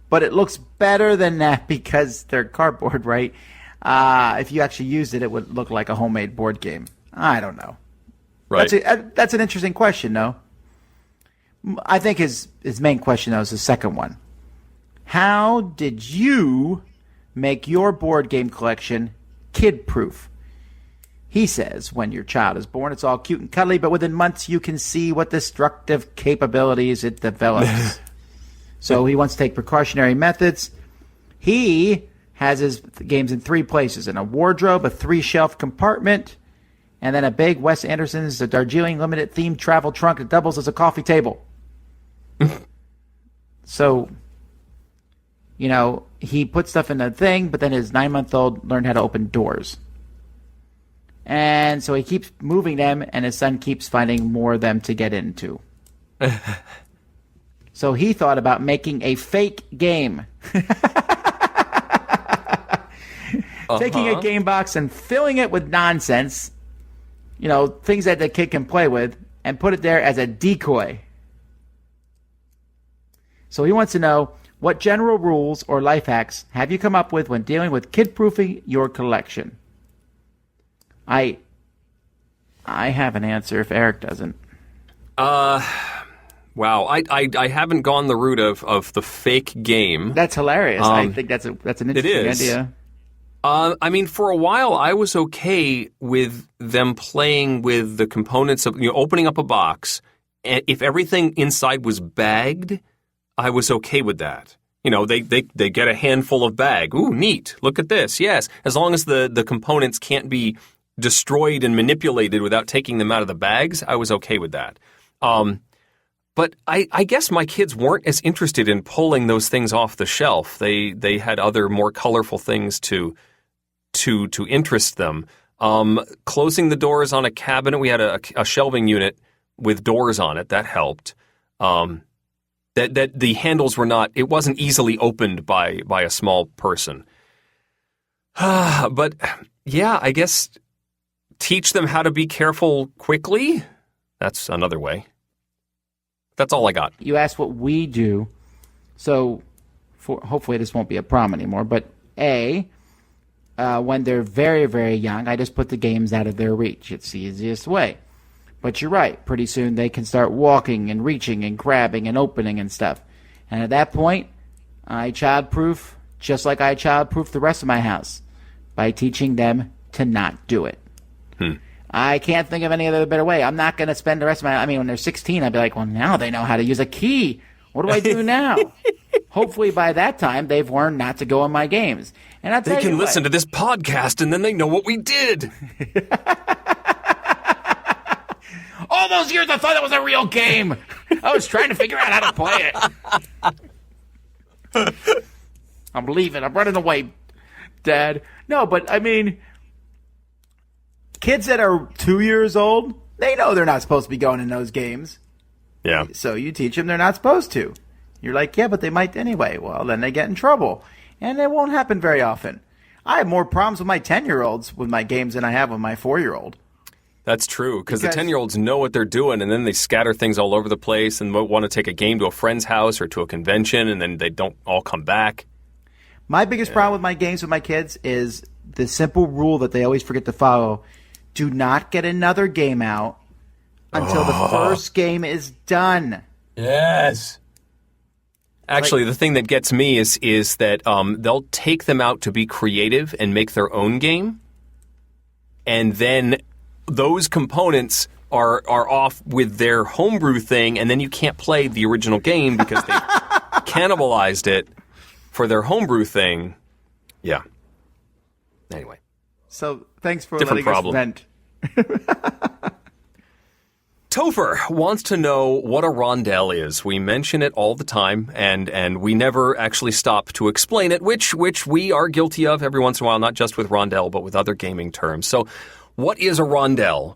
But it looks better than that because they're cardboard, right? If you actually used it, it would look like a homemade board game. I don't know. Right. That's an interesting question, though. I think his main question, though, is the second one. How did you make your board game collection kid-proof? He says when your child is born, it's all cute and cuddly, but within months you can see what destructive capabilities it develops. So he wants to take precautionary methods. He has his games in three places: in a wardrobe, a 3-shelf compartment, and then a big Wes Anderson's the Darjeeling Limited themed travel trunk that doubles as a coffee table. So, he put stuff in the thing, but then his 9-month-old learned how to open doors. And so he keeps moving them, and his son keeps finding more of them to get into. So he thought about making a fake game. Taking a game box and filling it with nonsense, things that the kid can play with, and put it there as a decoy. So he wants to know, what general rules or life hacks have you come up with when dealing with kid-proofing your collection? I have an answer if Eric doesn't. Wow, I haven't gone the route of the fake game. That's hilarious. I think that's an interesting idea. For a while, I was okay with them playing with the components of opening up a box, and if everything inside was bagged, I was okay with that. They get a handful of bag. Ooh, neat. Look at this. Yes, as long as the components can't be destroyed and manipulated without taking them out of the bags, I was okay with that. But I guess my kids weren't as interested in pulling those things off the shelf. They had other more colorful things to interest them. Closing the doors on a cabinet, we had a shelving unit with doors on it. That helped. That the handles were not, it wasn't easily opened by a small person. But yeah, I guess teach them how to be careful quickly. That's another way. That's all I got. You asked what we do, so hopefully this won't be a problem anymore. But when they're very, very young, I just put the games out of their reach. It's the easiest way. But you're right. Pretty soon they can start walking and reaching and grabbing and opening and stuff. And at that point, I childproof, just like I childproof the rest of my house, by teaching them to not do it. I can't think of any other better way. I'm not going to spend the rest of my... when they're 16, I'd be like, well, now they know how to use a key. What do I do now? Hopefully by that time, they've learned not to go in my games. And I'll tell They can you listen to this podcast, and then they know what we did. All those years I thought it was a real game. I was trying to figure out how to play it. I'm leaving. I'm running away, Dad. No, but I mean, kids that are 2 years old, they know they're not supposed to be going in those games. Yeah. So you teach them they're not supposed to. You're like, yeah, but they might anyway. Well, then they get in trouble. And it won't happen very often. I have more problems with my 10-year-olds with my games than I have with my 4-year-old. That's true, because the 10-year-olds know what they're doing, and then they scatter things all over the place and want to take a game to a friend's house or to a convention, and then they don't all come back. My biggest problem with my games with my kids is the simple rule that they always forget to follow. Do not get another game out until the first game is done. Yes. Actually, the thing that gets me is that they'll take them out to be creative and make their own game, and then those components are off with their homebrew thing, and then you can't play the original game because they cannibalized it for their homebrew thing. Yeah. Anyway. So thanks for Different letting problem. us vent. Topher wants to know what a rondelle is. We mention it all the time, and we never actually stop to explain it, which we are guilty of every once in a while, not just with rondelle, but with other gaming terms. So what is a rondelle?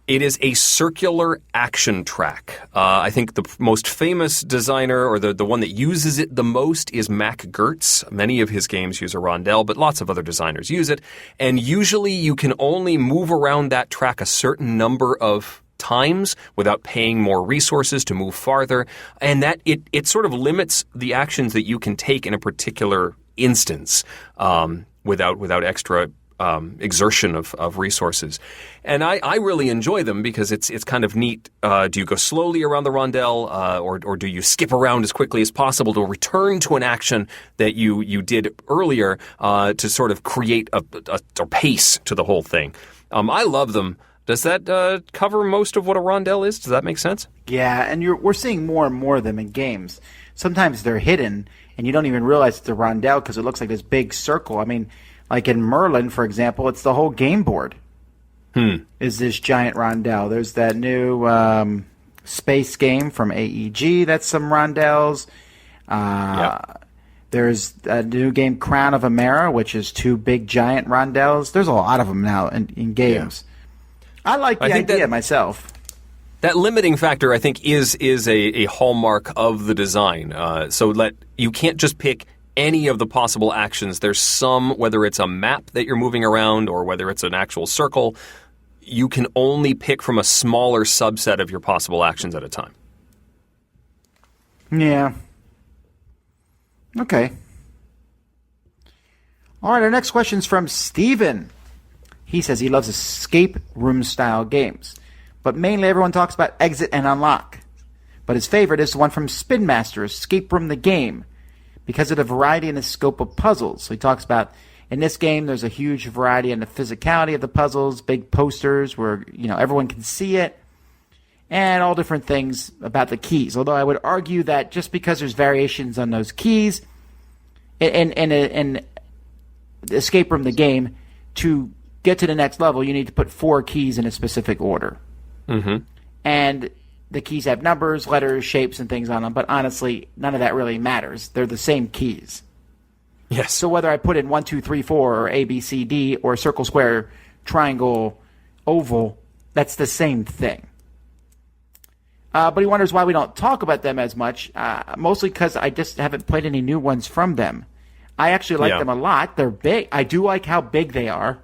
It is a circular action track. I think the most famous designer, or the one that uses it the most, is Mac Gertz. Many of his games use a rondelle, but lots of other designers use it. And usually you can only move around that track a certain number of times without paying more resources to move farther. And that it sort of limits the actions that you can take in a particular instance without extra exertion of resources. And I really enjoy them because it's kind of neat. Do you go slowly around the rondelle or do you skip around as quickly as possible to return to an action that you did earlier to sort of create a pace to the whole thing? I love them. Does that cover most of what a rondelle is? Does that make sense? Yeah, and we're seeing more and more of them in games. Sometimes they're hidden, and you don't even realize it's a rondelle because it looks like this big circle. I mean, like in Merlin, for example, it's the whole game board is this giant rondelle. There's that new space game from AEG that's some rondelles. There's a new game, Crown of Amera, which is two big giant rondelles. There's a lot of them now in games. Yeah. I like the idea myself. That limiting factor, I think, is a hallmark of the design. So you can't just pick any of the possible actions. There's some, whether it's a map that you're moving around or whether it's an actual circle, you can only pick from a smaller subset of your possible actions at a time. Yeah. Okay. All right, our next question is from Steven. He says he loves escape room style games, but mainly everyone talks about Exit and Unlock. But his favorite is the one from Spin Master, Escape Room the Game, because of the variety and the scope of puzzles. So he talks about, in this game, there's a huge variety in the physicality of the puzzles, big posters where everyone can see it, and all different things about the keys. Although I would argue that just because there's variations on those keys, in Escape Room the Game, to get to the next level, you need to put 4 keys in a specific order. Mm-hmm. And the keys have numbers, letters, shapes, and things on them, but honestly, none of that really matters. They're the same keys. Yes. So whether I put in 1, 2, 3, 4, or A, B, C, D, or circle, square, triangle, oval, that's the same thing. But he wonders why we don't talk about them as much, mostly because I just haven't played any new ones from them. I actually like them a lot. They're big. I do like how big they are.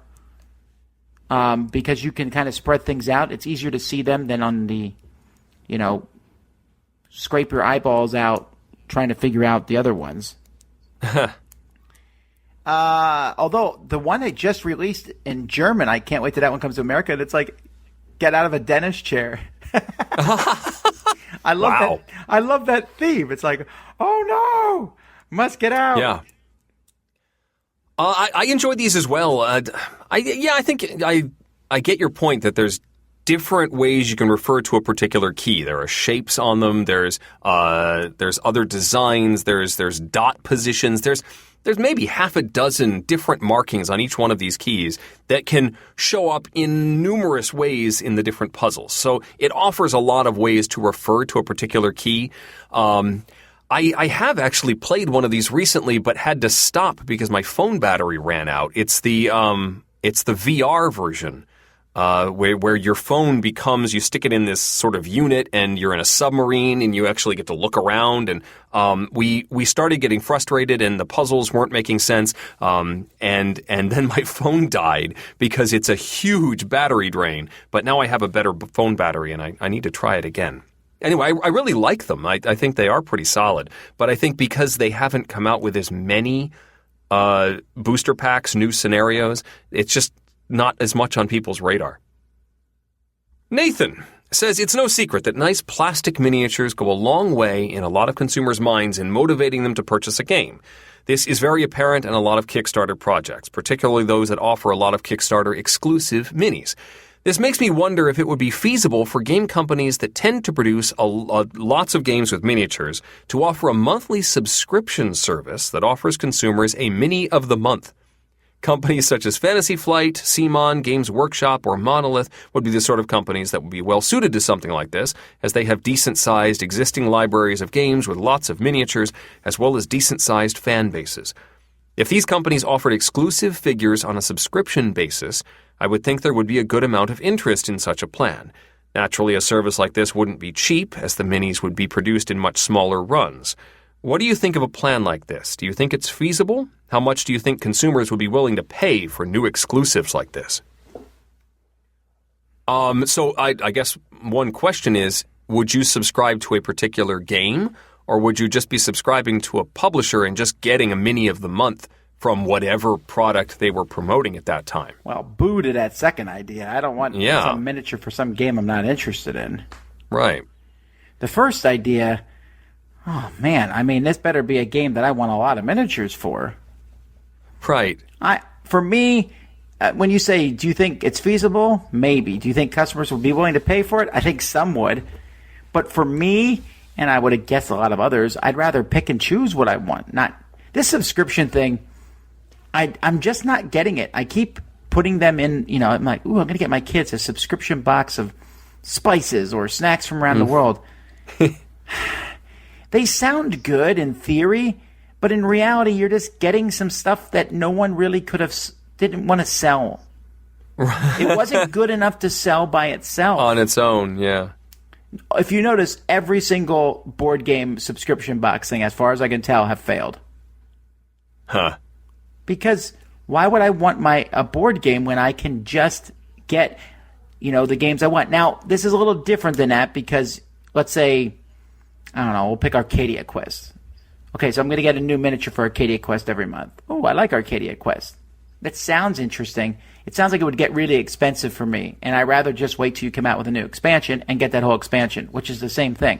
Because you can kind of spread things out. It's easier to see them than on the, scrape your eyeballs out trying to figure out the other ones. Although the one they just released in German, I can't wait till that one comes to America. And it's like, get out of a dentist chair. I love that. I love that theme. It's like, oh no, must get out. Yeah. I enjoy these as well. I think I get your point that there's different ways you can refer to a particular key. There are shapes on them. There's other designs. There's dot positions. there's maybe half a dozen different markings on each one of these keys that can show up in numerous ways in the different puzzles. So it offers a lot of ways to refer to a particular key. I have actually played one of these recently, but had to stop because my phone battery ran out. It's the VR version. Where your phone becomes, you stick it in this sort of unit and you're in a submarine and you actually get to look around. And we started getting frustrated and the puzzles weren't making sense. And then my phone died because it's a huge battery drain. But now I have a better phone battery and I need to try it again. Anyway, I really like them. I think they are pretty solid. But I think because they haven't come out with as many booster packs, new scenarios, it's just not as much on people's radar. Nathan says it's no secret that nice plastic miniatures go a long way in a lot of consumers' minds in motivating them to purchase a game. This is very apparent in a lot of Kickstarter projects, particularly those that offer a lot of Kickstarter exclusive minis. This makes me wonder if it would be feasible for game companies that tend to produce lots of games with miniatures to offer a monthly subscription service that offers consumers a mini of the month. Companies such as Fantasy Flight, CMON, Games Workshop, or Monolith would be the sort of companies that would be well suited to something like this, as they have decent-sized existing libraries of games with lots of miniatures, as well as decent-sized fan bases. If these companies offered exclusive figures on a subscription basis, I would think there would be a good amount of interest in such a plan. Naturally, a service like this wouldn't be cheap, as the minis would be produced in much smaller runs. What do you think of a plan like this? Do you think it's feasible? How much do you think consumers would be willing to pay for new exclusives like this? So I guess one question is, would you subscribe to a particular game, or would you just be subscribing to a publisher and just getting a mini of the month from whatever product they were promoting at that time? Well, boo to that second idea. I don't want some miniature for some game I'm not interested in. Right. The first idea, oh man, I mean, this better be a game that I want a lot of miniatures for. Right. For me, when you say, do you think it's feasible? Maybe. Do you think customers would be willing to pay for it? I think some would. But for me, and I would have guessed a lot of others, I'd rather pick and choose what I want. Not this subscription thing. I'm just not getting it. I keep putting them in, I'm like, ooh, I'm going to get my kids a subscription box of spices or snacks from around the world. They sound good in theory, but in reality, you're just getting some stuff that no one really didn't want to sell. It wasn't good enough to sell by itself. On its own, yeah. If you notice, every single board game subscription box thing, as far as I can tell, have failed. Huh. Because why would I want a board game when I can just get, the games I want? Now, this is a little different than that because, let's say, I don't know, we'll pick Arcadia Quest. Okay, so I'm going to get a new miniature for Arcadia Quest every month. Oh, I like Arcadia Quest. That sounds interesting. It sounds like it would get really expensive for me, and I'd rather just wait till you come out with a new expansion and get that whole expansion, which is the same thing.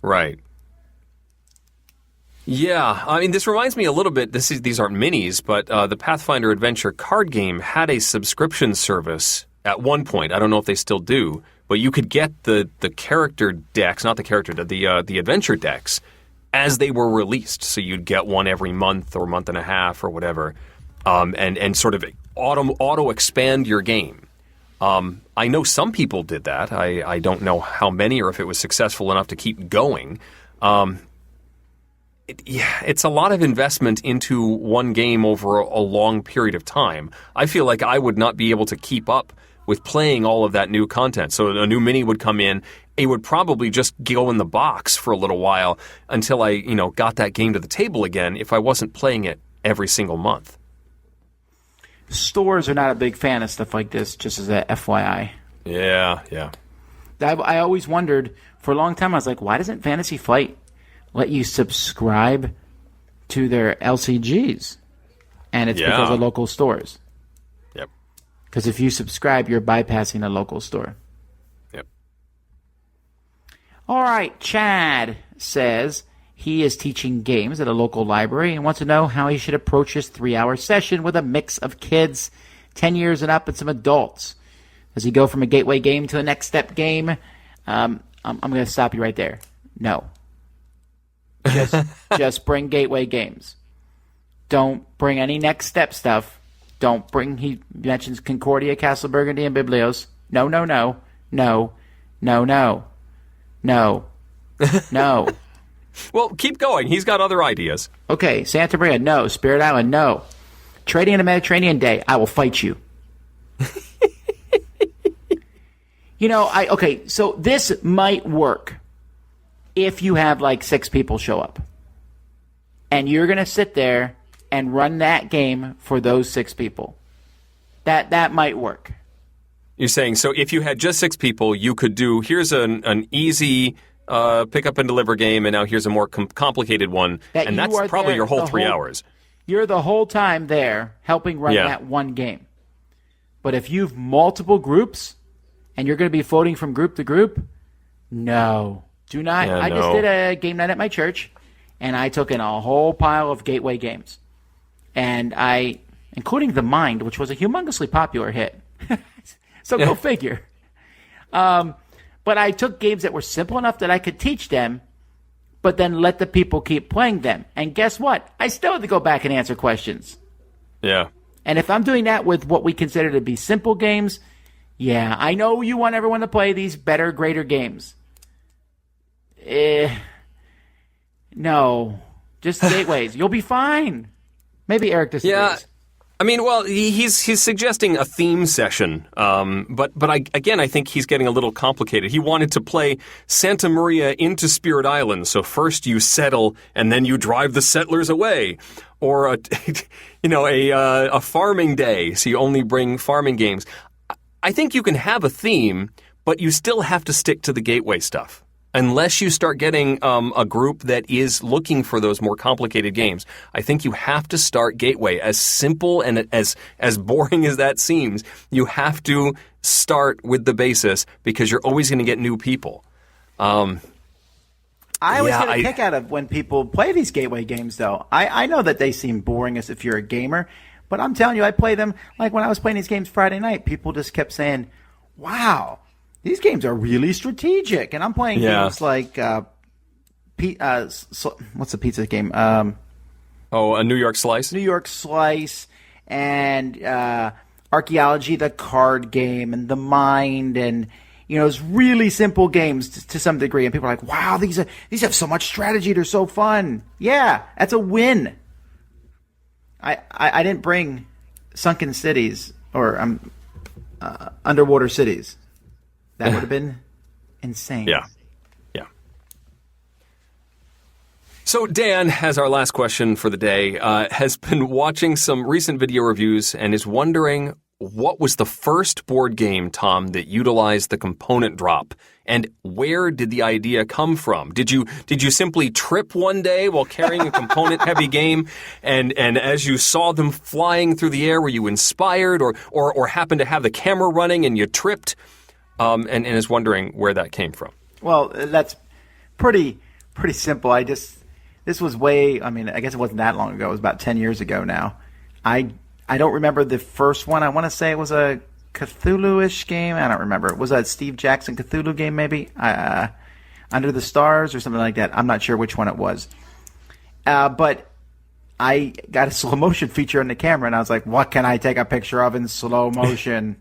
Right. Yeah, I mean, this reminds me a little bit, these aren't minis, but the Pathfinder Adventure card game had a subscription service at one point. I don't know if they still do, but you could get the character decks, not the character, the adventure decks, as they were released. So you'd get one every month or month and a half or whatever, and sort of auto expand your game. I know some people did that. I don't know how many or if it was successful enough to keep going. It's a lot of investment into one game over a long period of time. I feel like I would not be able to keep up with playing all of that new content. So a new mini would come in. It would probably just go in the box for a little while until I, got that game to the table again if I wasn't playing it every single month. Stores are not a big fan of stuff like this, just as a FYI. Yeah. I always wondered, for a long time, I was like, why doesn't Fantasy Flight let you subscribe to their LCGs? And it's because of local stores. Yep. Because if you subscribe, you're bypassing a local store. Yep. All right, Chad says he is teaching games at a local library and wants to know how he should approach his 3-hour session with a mix of kids, 10 years and up, and some adults. Does he go from a gateway game to a next step game? I'm going to stop you right there. No. Just bring gateway games. Don't bring any next step stuff. Don't bring, he mentions Concordia, Castle Burgundy, and Biblios. No, no, no. No. No, no. No. No. Well, keep going. He's got other ideas. Okay, Santa Maria, no. Spirit Island, no. Trading in the Mediterranean Day, I will fight you. Okay, so this might work if you have like 6 people show up. And you're going to sit there and run that game for those 6 people. That might work. You're saying, so if you had just 6 people, you could do, here's an easy pick up and deliver game, and now here's a more complicated one. And that's probably your whole 3 hours. You're the whole time there helping run that one game. But if you've multiple groups and you're going to be floating from group to group, no. Do not. I just did a game night at my church, and I took in a whole pile of gateway games. And including The Mind, which was a humongously popular hit. So go figure. But I took games that were simple enough that I could teach them, but then let the people keep playing them. And guess what? I still had to go back and answer questions. Yeah. And if I'm doing that with what we consider to be simple games, yeah, I know you want everyone to play these better, greater games. No. Just gateways. You'll be fine. Maybe Eric disagrees. Yeah. I mean, well, he's suggesting a theme session, but I think he's getting a little complicated. He wanted to play Santa Maria into Spirit Island, so first you settle and then you drive the settlers away, or a farming day, so you only bring farming games. I think you can have a theme, but you still have to stick to the gateway stuff. Unless you start getting a group that is looking for those more complicated games, I think you have to start Gateway. As simple and as boring as that seems, you have to start with the basis because you're always going to get new people. I always get a kick out of when people play these Gateway games, though. I know that they seem boring as if you're a gamer, but I'm telling you, I play them like when I was playing these games Friday night. People just kept saying, wow. These games are really strategic, and I'm playing games like what's the pizza game? A New York Slice? New York Slice, and Archaeology, the card game, and The Mind, and it's really simple games to some degree. And people are like, "Wow, these have so much strategy. They're so fun." Yeah, that's a win. I didn't bring Sunken Cities or Underwater Cities. That would have been insane. Yeah. So Dan, as our last question for the day, has been watching some recent video reviews and is wondering what was the first board game, Tom, that utilized the component drop, and where did the idea come from? Did you simply trip one day while carrying a component-heavy game, and as you saw them flying through the air, were you inspired, or happened to have the camera running and you tripped? And is wondering where that came from. Well, that's pretty simple. This was I guess it wasn't that long ago. It was about 10 years ago now. I don't remember the first one. I want to say it was a Cthulhu-ish game. I don't remember. It was a Steve Jackson Cthulhu game, maybe? Under the Stars or something like that. I'm not sure which one it was. But I got a slow motion feature on the camera, and I was like, what can I take a picture of in slow motion?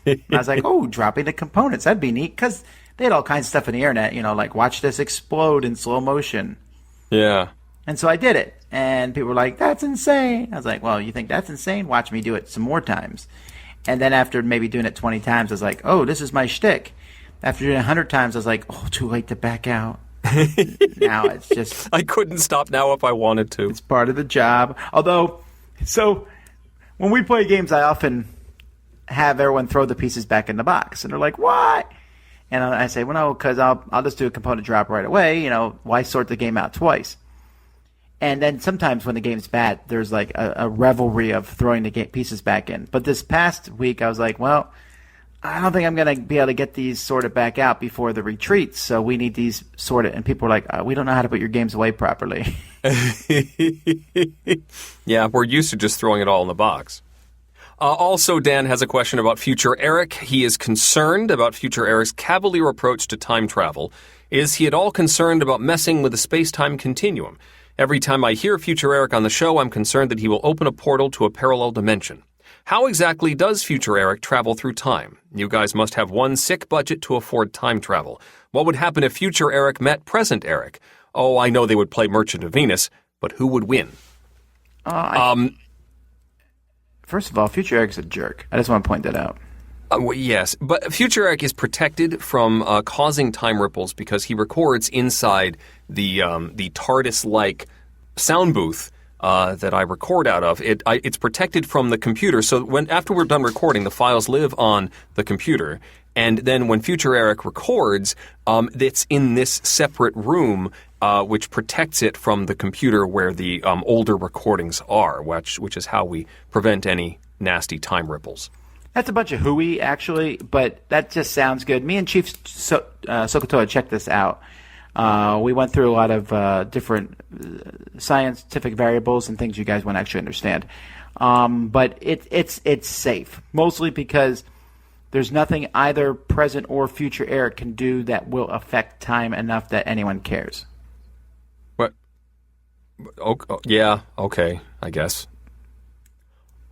I was like, dropping the components. That'd be neat. Because they had all kinds of stuff on the internet, like watch this explode in slow motion. Yeah. And so I did it. And people were like, that's insane. I was like, well, you think that's insane? Watch me do it some more times. And then after maybe doing it 20 times, I was like, this is my shtick. After doing it 100 times, I was like, too late to back out. Now it's just... I couldn't stop now if I wanted to. It's part of the job. Although, so when we play games, I often have everyone throw the pieces back in the box. And they're like, what? And I say, well, no, because I'll just do a component drop right away. Why sort the game out twice? And then sometimes when the game's bad, there's like a revelry of throwing the pieces back in. But this past week, I was like, well, I don't think I'm going to be able to get these sorted back out before the retreat. So we need these sorted. And people are like, we don't know how to put your games away properly. Yeah, we're used to just throwing it all in the box. Also, Dan has a question about Future Eric. He is concerned about Future Eric's cavalier approach to time travel. Is he at all concerned about messing with the space-time continuum? Every time I hear Future Eric on the show, I'm concerned that he will open a portal to a parallel dimension. How exactly does Future Eric travel through time? You guys must have one sick budget to afford time travel. What would happen if Future Eric met Present Eric? Oh, I know they would play Merchant of Venus, but who would win? First of all, Future Eric's a jerk. I just want to point that out. Well, yes, but Future Eric is protected from causing time ripples because he records inside the TARDIS-like sound booth that I record out of. It's protected from the computer, so after we're done recording, the files live on the computer. And then when Future Eric records, it's in this separate room, which protects it from the computer where the older recordings are, which is how we prevent any nasty time ripples. That's a bunch of hooey, actually, but that just sounds good. Me and Chief Sokotoa checked this out. We went through a lot of different scientific variables and things you guys won't actually understand. But it's safe, mostly because there's nothing either present or future Eric can do that will affect time enough that anyone cares. What? Yeah, okay, I guess.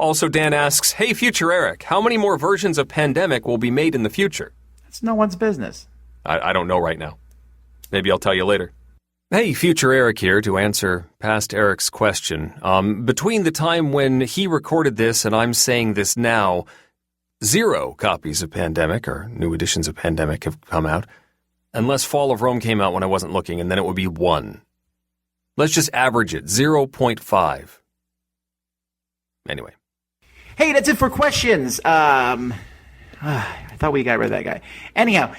Also, Dan asks, hey, Future Eric, how many more versions of Pandemic will be made in the future? It's no one's business. I don't know right now. Maybe I'll tell you later. Hey, Future Eric here to answer past Eric's question. Between the time when he recorded this and I'm saying this now, 0 copies of Pandemic or new editions of Pandemic have come out, unless Fall of Rome came out when I wasn't looking, and then it would be 1. Let's just average it, 0.5. Anyway. Hey, that's it for questions. I thought we got rid of that guy. Anyhow,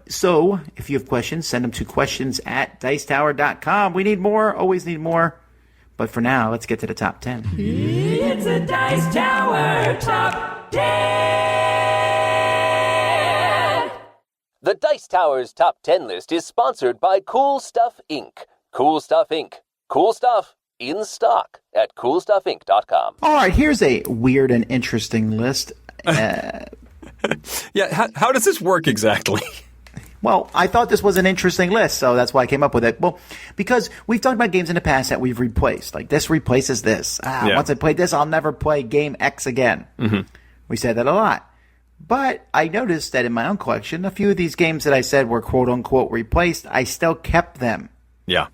so if you have questions, send them to questions@dicetower.com. We need more, always need more. But for now, let's get to the top 10. It's a Dice Tower Top 10! The Dice Tower's Top 10 list is sponsored by Cool Stuff Inc. Cool Stuff Inc. Cool stuff in stock at coolstuffinc.com. All right, here's a weird and interesting list. Yeah, how does this work exactly? Well, I thought this was an interesting list, so that's why I came up with it. Well, because we've talked about games in the past that we've replaced. Like, this replaces this. Once I played this, I'll never play game X again. Mm-hmm. We said that a lot. But I noticed that in my own collection, a few of these games that I said were quote-unquote replaced, I still kept them. Yeah.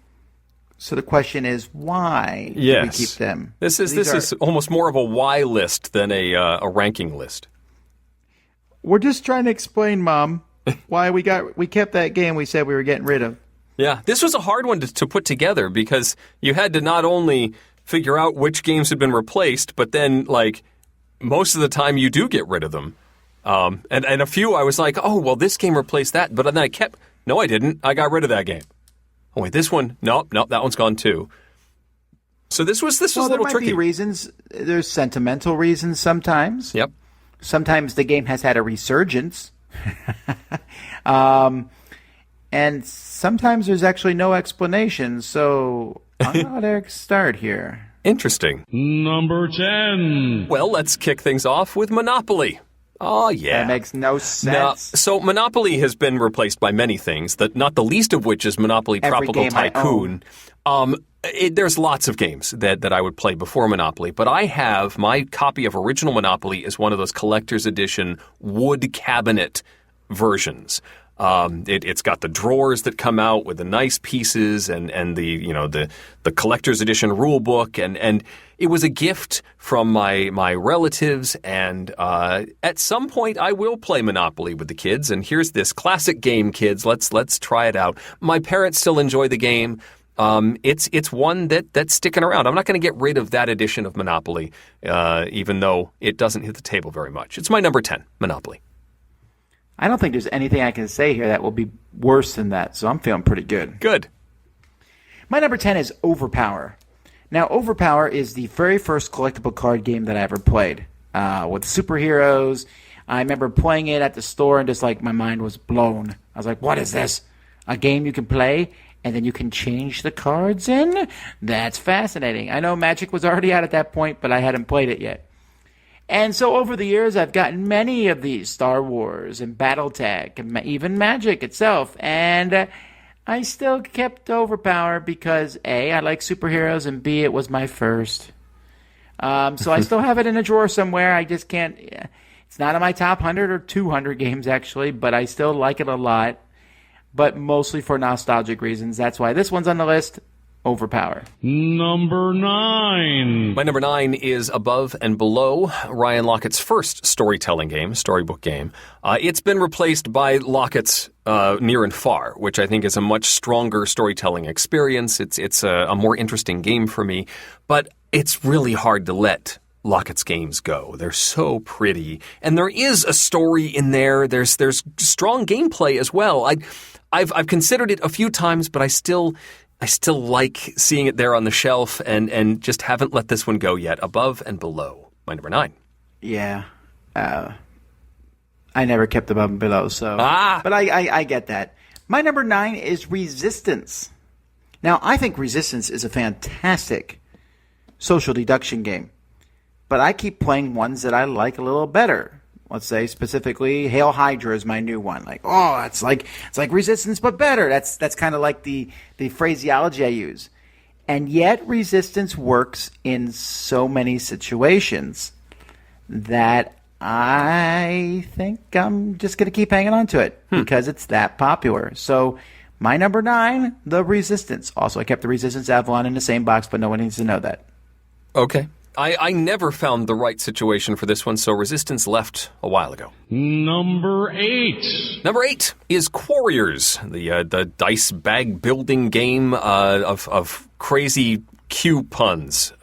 So the question is, why do we keep them? This is almost more of a why list than a ranking list. We're just trying to explain, Mom, why we kept that game we said we were getting rid of. Yeah, this was a hard one to put together because you had to not only figure out which games had been replaced, but then, like, most of the time you do get rid of them. And a few I was like, oh, well, this game replaced that. But then no, I didn't. I got rid of that game. Oh, wait, this one, nope, that one's gone too. So this was a little tricky. There might be reasons. There's sentimental reasons sometimes. Yep. Sometimes the game has had a resurgence. And sometimes there's actually no explanation. So I'm going to let Eric start here. Interesting. Number 10. Well, let's kick things off with Monopoly. Oh, yeah. That makes no sense. No. So Monopoly has been replaced by many things, not the least of which is Monopoly Tropical Tycoon. There's lots of games that I would play before Monopoly, but I have my copy of original Monopoly is one of those collector's edition wood cabinet versions. It's got the drawers that come out with the nice pieces and the collector's edition rule book and it was a gift from my relatives and at some point I will play Monopoly with the kids and here's this classic game, kids. Let's try it out. My parents still enjoy the game. It's one that's sticking around. I'm not going to get rid of that edition of Monopoly, even though it doesn't hit the table very much. It's my number 10, Monopoly. I don't think there's anything I can say here that will be worse than that, so I'm feeling pretty good. Good. My number 10 is Overpower. Now, Overpower is the very first collectible card game that I ever played with superheroes. I remember playing it at the store and just like my mind was blown. I was like, what is this? A game you can play and then you can change the cards in? That's fascinating. I know Magic was already out at that point, but I hadn't played it yet. And so over the years, I've gotten many of these, Star Wars and Battletech and even Magic itself. And I still kept Overpower because A, I like superheroes, and B, it was my first. So I still have it in a drawer somewhere. I just can't. It's not in my top 100 or 200 games, actually, but I still like it a lot. But mostly for nostalgic reasons. That's why this one's on the list. Overpower. Number 9. My number 9 is Above and Below, Ryan Lockett's first storytelling game, storybook game. It's been replaced by Lockett's Near and Far, which I think is a much stronger storytelling experience. It's a more interesting game for me, but it's really hard to let Lockett's games go. They're so pretty, and there is a story in there. There's strong gameplay as well. I've considered it a few times, but I still like seeing it there on the shelf and just haven't let this one go yet. Above and Below, my number 9. Yeah. I never kept Above and Below, so. But I get that. My number 9 is Resistance. Now, I think Resistance is a fantastic social deduction game, but I keep playing ones that I like a little better. Let's say specifically, Hail Hydra is my new one. Like, oh, it's like Resistance but better. That's kind of like the phraseology I use. And yet Resistance works in so many situations that I think I'm just going to keep hanging on to it because it's that popular. So my number 9, The Resistance. Also, I kept The Resistance Avalon in the same box, but no one needs to know that. Okay. I never found the right situation for this one, so Resistance left a while ago. Number 8. Number 8 is Quarriors, the dice bag building game of crazy Q puns.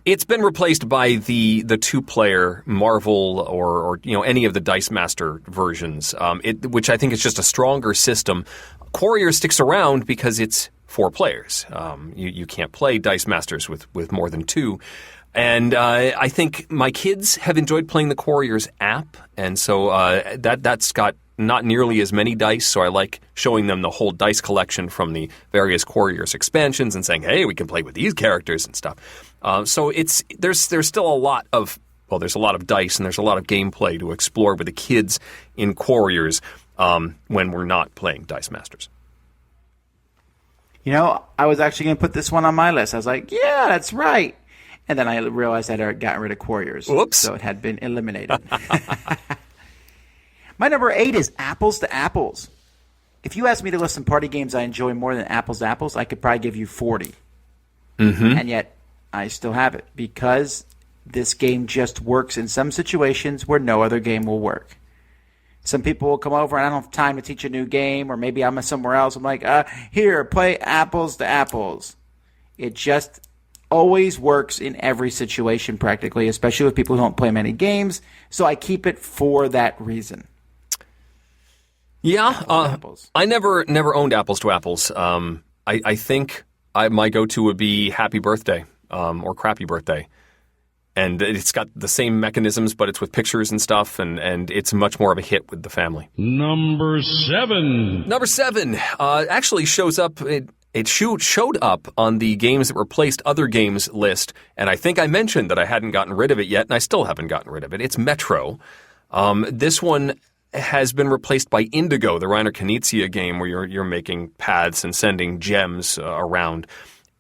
It's been replaced by the 2-player Marvel or any of the Dice Master versions, which I think is just a stronger system. Quarriors sticks around because it's 4 players. You can't play Dice Masters with more than 2. And I think my kids have enjoyed playing the Quarriors app, and so that's got not nearly as many dice, so I like showing them the whole dice collection from the various Quarriors expansions and saying, hey, we can play with these characters and stuff. So there's still a lot of dice and there's a lot of gameplay to explore with the kids in Quarriors when we're not playing Dice Masters. I was actually going to put this one on my list. I was like, yeah, that's right. And then I realized I'd already gotten rid of Quarriors. Whoops. So it had been eliminated. My number 8 is Apples to Apples. If you asked me to list some party games I enjoy more than Apples to Apples, I could probably give you 40. Mm-hmm. And yet, I still have it because this game just works in some situations where no other game will work. Some people will come over and I don't have time to teach a new game, or maybe I'm somewhere else. I'm like, here, play Apples to Apples. It just always works in every situation practically, especially with people who don't play many games. So I keep it for that reason. Yeah, I never owned Apples to Apples. I think my go-to would be Happy Birthday or Crappy Birthday. And it's got the same mechanisms, but it's with pictures and stuff, and it's much more of a hit with the family. Number 7. Number 7 actually shows up. It showed up on the games that replaced other games list, and I think I mentioned that I hadn't gotten rid of it yet, and I still haven't gotten rid of it. It's Metro. This one has been replaced by Indigo, the Reiner Knizia game where you're making paths and sending gems around.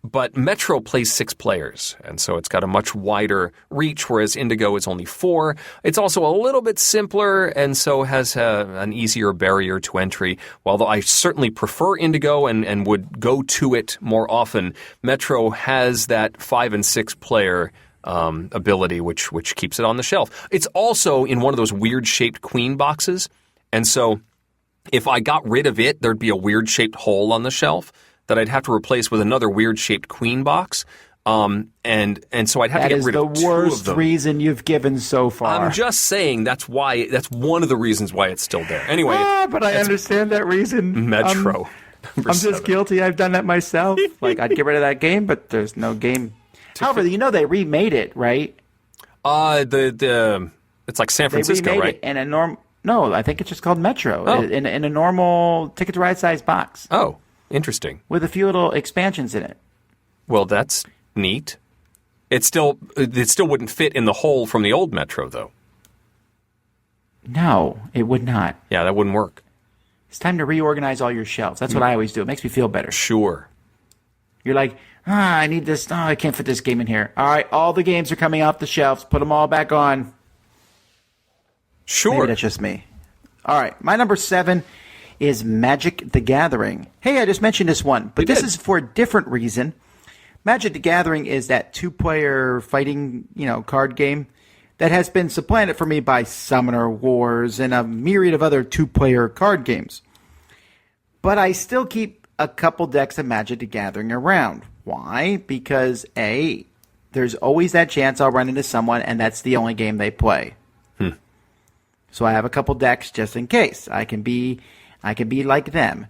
But Metro plays 6 players, and so it's got a much wider reach, whereas Indigo is only 4. It's also a little bit simpler, and so has an easier barrier to entry. While I certainly prefer Indigo and would go to it more often, Metro has that 5 and 6 player ability, which keeps it on the shelf. It's also in one of those weird-shaped queen boxes, and so if I got rid of it, there'd be a weird-shaped hole on the shelf that I'd have to replace with another weird-shaped queen box, and so I'd have to get rid of 2 of them. That is the worst reason you've given so far. I'm just saying that's one of the reasons why it's still there. Anyway, but I understand that reason. Metro. I'm just guilty. I've done that myself. Like I'd get rid of that game, but there's no game. However, they remade it, right? It's like San Francisco, right? It in a No, I think it's just called Metro. Oh. In a normal Ticket to Ride size box. Oh. Interesting. With a few little expansions in it. Well, that's neat. It still wouldn't fit in the hole from the old Metro, though. No, it would not. Yeah, that wouldn't work. it's time to reorganize all your shelves. That's what I always do. It makes me feel better. Sure. You're like, I need this. Oh, I can't fit this game in here. All right, all the games are coming off the shelves. Put them all back on. Sure. Maybe that's just me. All right, my number 7 is Magic the Gathering. Hey, I just mentioned this one, but this is for a different reason. Magic the Gathering is that 2-player fighting, card game that has been supplanted for me by Summoner Wars and a myriad of other 2-player card games. But I still keep a couple decks of Magic the Gathering around. Why? Because A, there's always that chance I'll run into someone and that's the only game they play. So I have a couple decks just in case. I can be like them.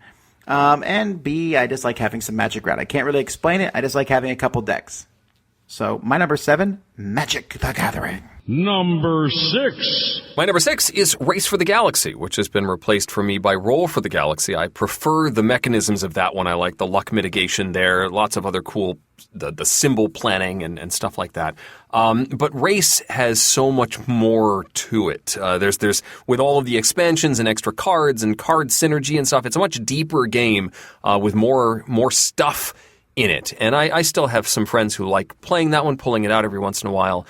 And B, I just like having some Magic around. I can't really explain it. I just like having a couple decks. So my number 7, Magic the Gathering. Number 6. My number 6 is Race for the Galaxy, which has been replaced for me by Roll for the Galaxy. I prefer the mechanisms of that one. I like the luck mitigation there, lots of other cool, the symbol planning and stuff like that. But Race has so much more to it. There's with all of the expansions and extra cards and card synergy and stuff, it's a much deeper game with more stuff in it. And I still have some friends who like playing that one, pulling it out every once in a while.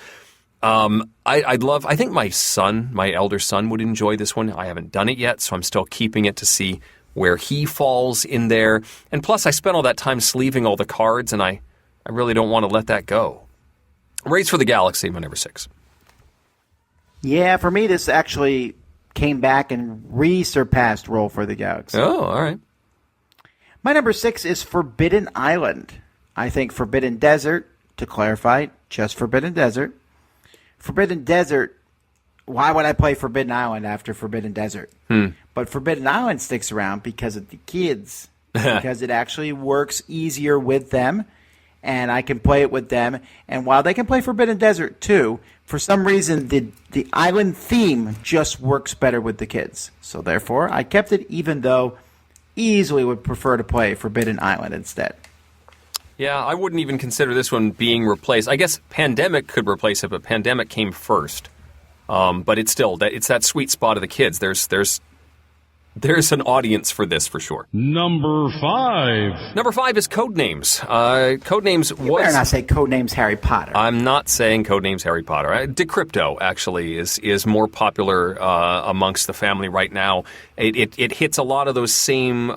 I think my elder son would enjoy this one. I haven't done it yet, so I'm still keeping it to see where he falls in there. And plus, I spent all that time sleeving all the cards, and I really don't want to let that go. Race for the Galaxy, my number 6. Yeah, for me, this actually came back and re-surpassed Roll for the Galaxy. Oh, all right. My number 6 is Forbidden Island. I think Forbidden Desert, to clarify, just Forbidden Desert. Forbidden Desert, why would I play Forbidden Island after Forbidden Desert? But Forbidden Island sticks around because of the kids. Because it actually works easier with them, and I can play it with them. And while they can play Forbidden Desert too, for some reason the island theme just works better with the kids. So therefore, I kept it, even though easily would prefer to play Forbidden Island instead. Yeah, I wouldn't even consider this one being replaced. I guess Pandemic could replace it, but Pandemic came first. But it's still it's that sweet spot of the kids. There's an audience for this for sure. Number 5. Number 5 is Codenames. Codenames was... You better not say Codenames Harry Potter. I'm not saying Codenames Harry Potter. Decrypto, actually, is more popular amongst the family right now. It hits a lot of those same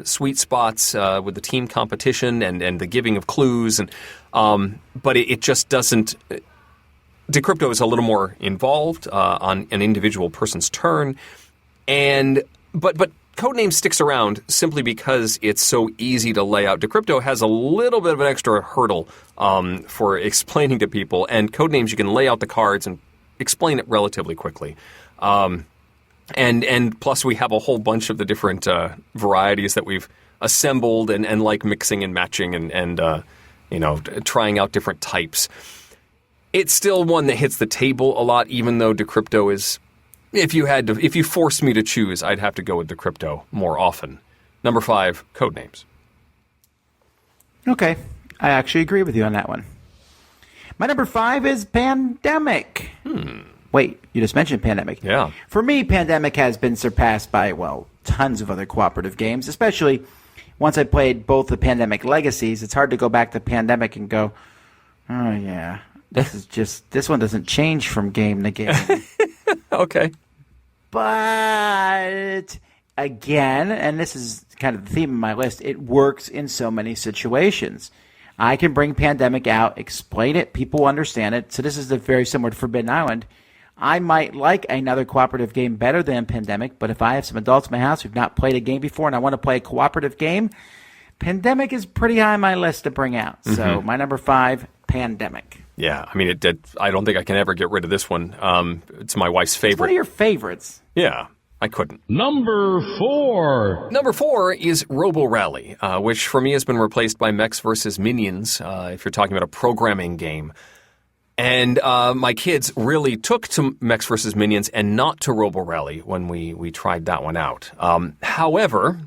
sweet spots with the team competition and the giving of clues. But it just doesn't... Decrypto is a little more involved on an individual person's turn. But Codenames sticks around simply because it's so easy to lay out. Decrypto has a little bit of an extra hurdle for explaining to people, and Codenames you can lay out the cards and explain it relatively quickly. And plus we have a whole bunch of the different varieties that we've assembled and like mixing and matching and trying out different types. It's still one that hits the table a lot, even though Decrypto is... If you forced me to choose, I'd have to go with Decrypto more often. Number 5, Codenames. Okay, I actually agree with you on that one. My number 5 is Pandemic. Wait, you just mentioned Pandemic. Yeah. For me, Pandemic has been surpassed by, tons of other cooperative games, especially once I played both the Pandemic Legacies. It's hard to go back to Pandemic and go, oh yeah, this one doesn't change from game to game. Okay. But again, and this is kind of the theme of my list, it works in so many situations. I can bring Pandemic out, explain it, people understand it. So this is very similar to Forbidden Island. I might like another cooperative game better than Pandemic, but if I have some adults in my house who've not played a game before and I want to play a cooperative game, Pandemic is pretty high on my list to bring out. Mm-hmm. So my number 5, Pandemic. Yeah, I mean, I don't think I can ever get rid of this one. It's my wife's favorite. It's one of your favorites. Yeah, I couldn't. Number 4. Number 4 is Robo Rally, which for me has been replaced by Mechs vs. Minions, if you're talking about a programming game. And my kids really took to Mechs vs. Minions and not to Robo Rally when we tried that one out. However,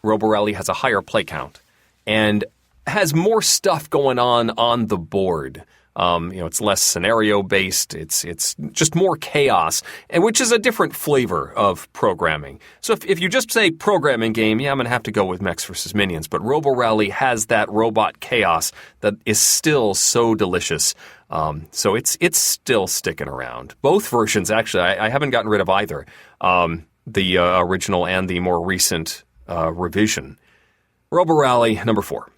Robo Rally has a higher play count and has more stuff going on the board. It's less scenario based. It's just more chaos, and which is a different flavor of programming. So if you just say programming game, I'm going to have to go with Mechs vs. Minions. But Robo Rally has that robot chaos that is still so delicious. So it's still sticking around. Both versions, actually, I haven't gotten rid of either. The original and the more recent revision. Robo Rally, number 4.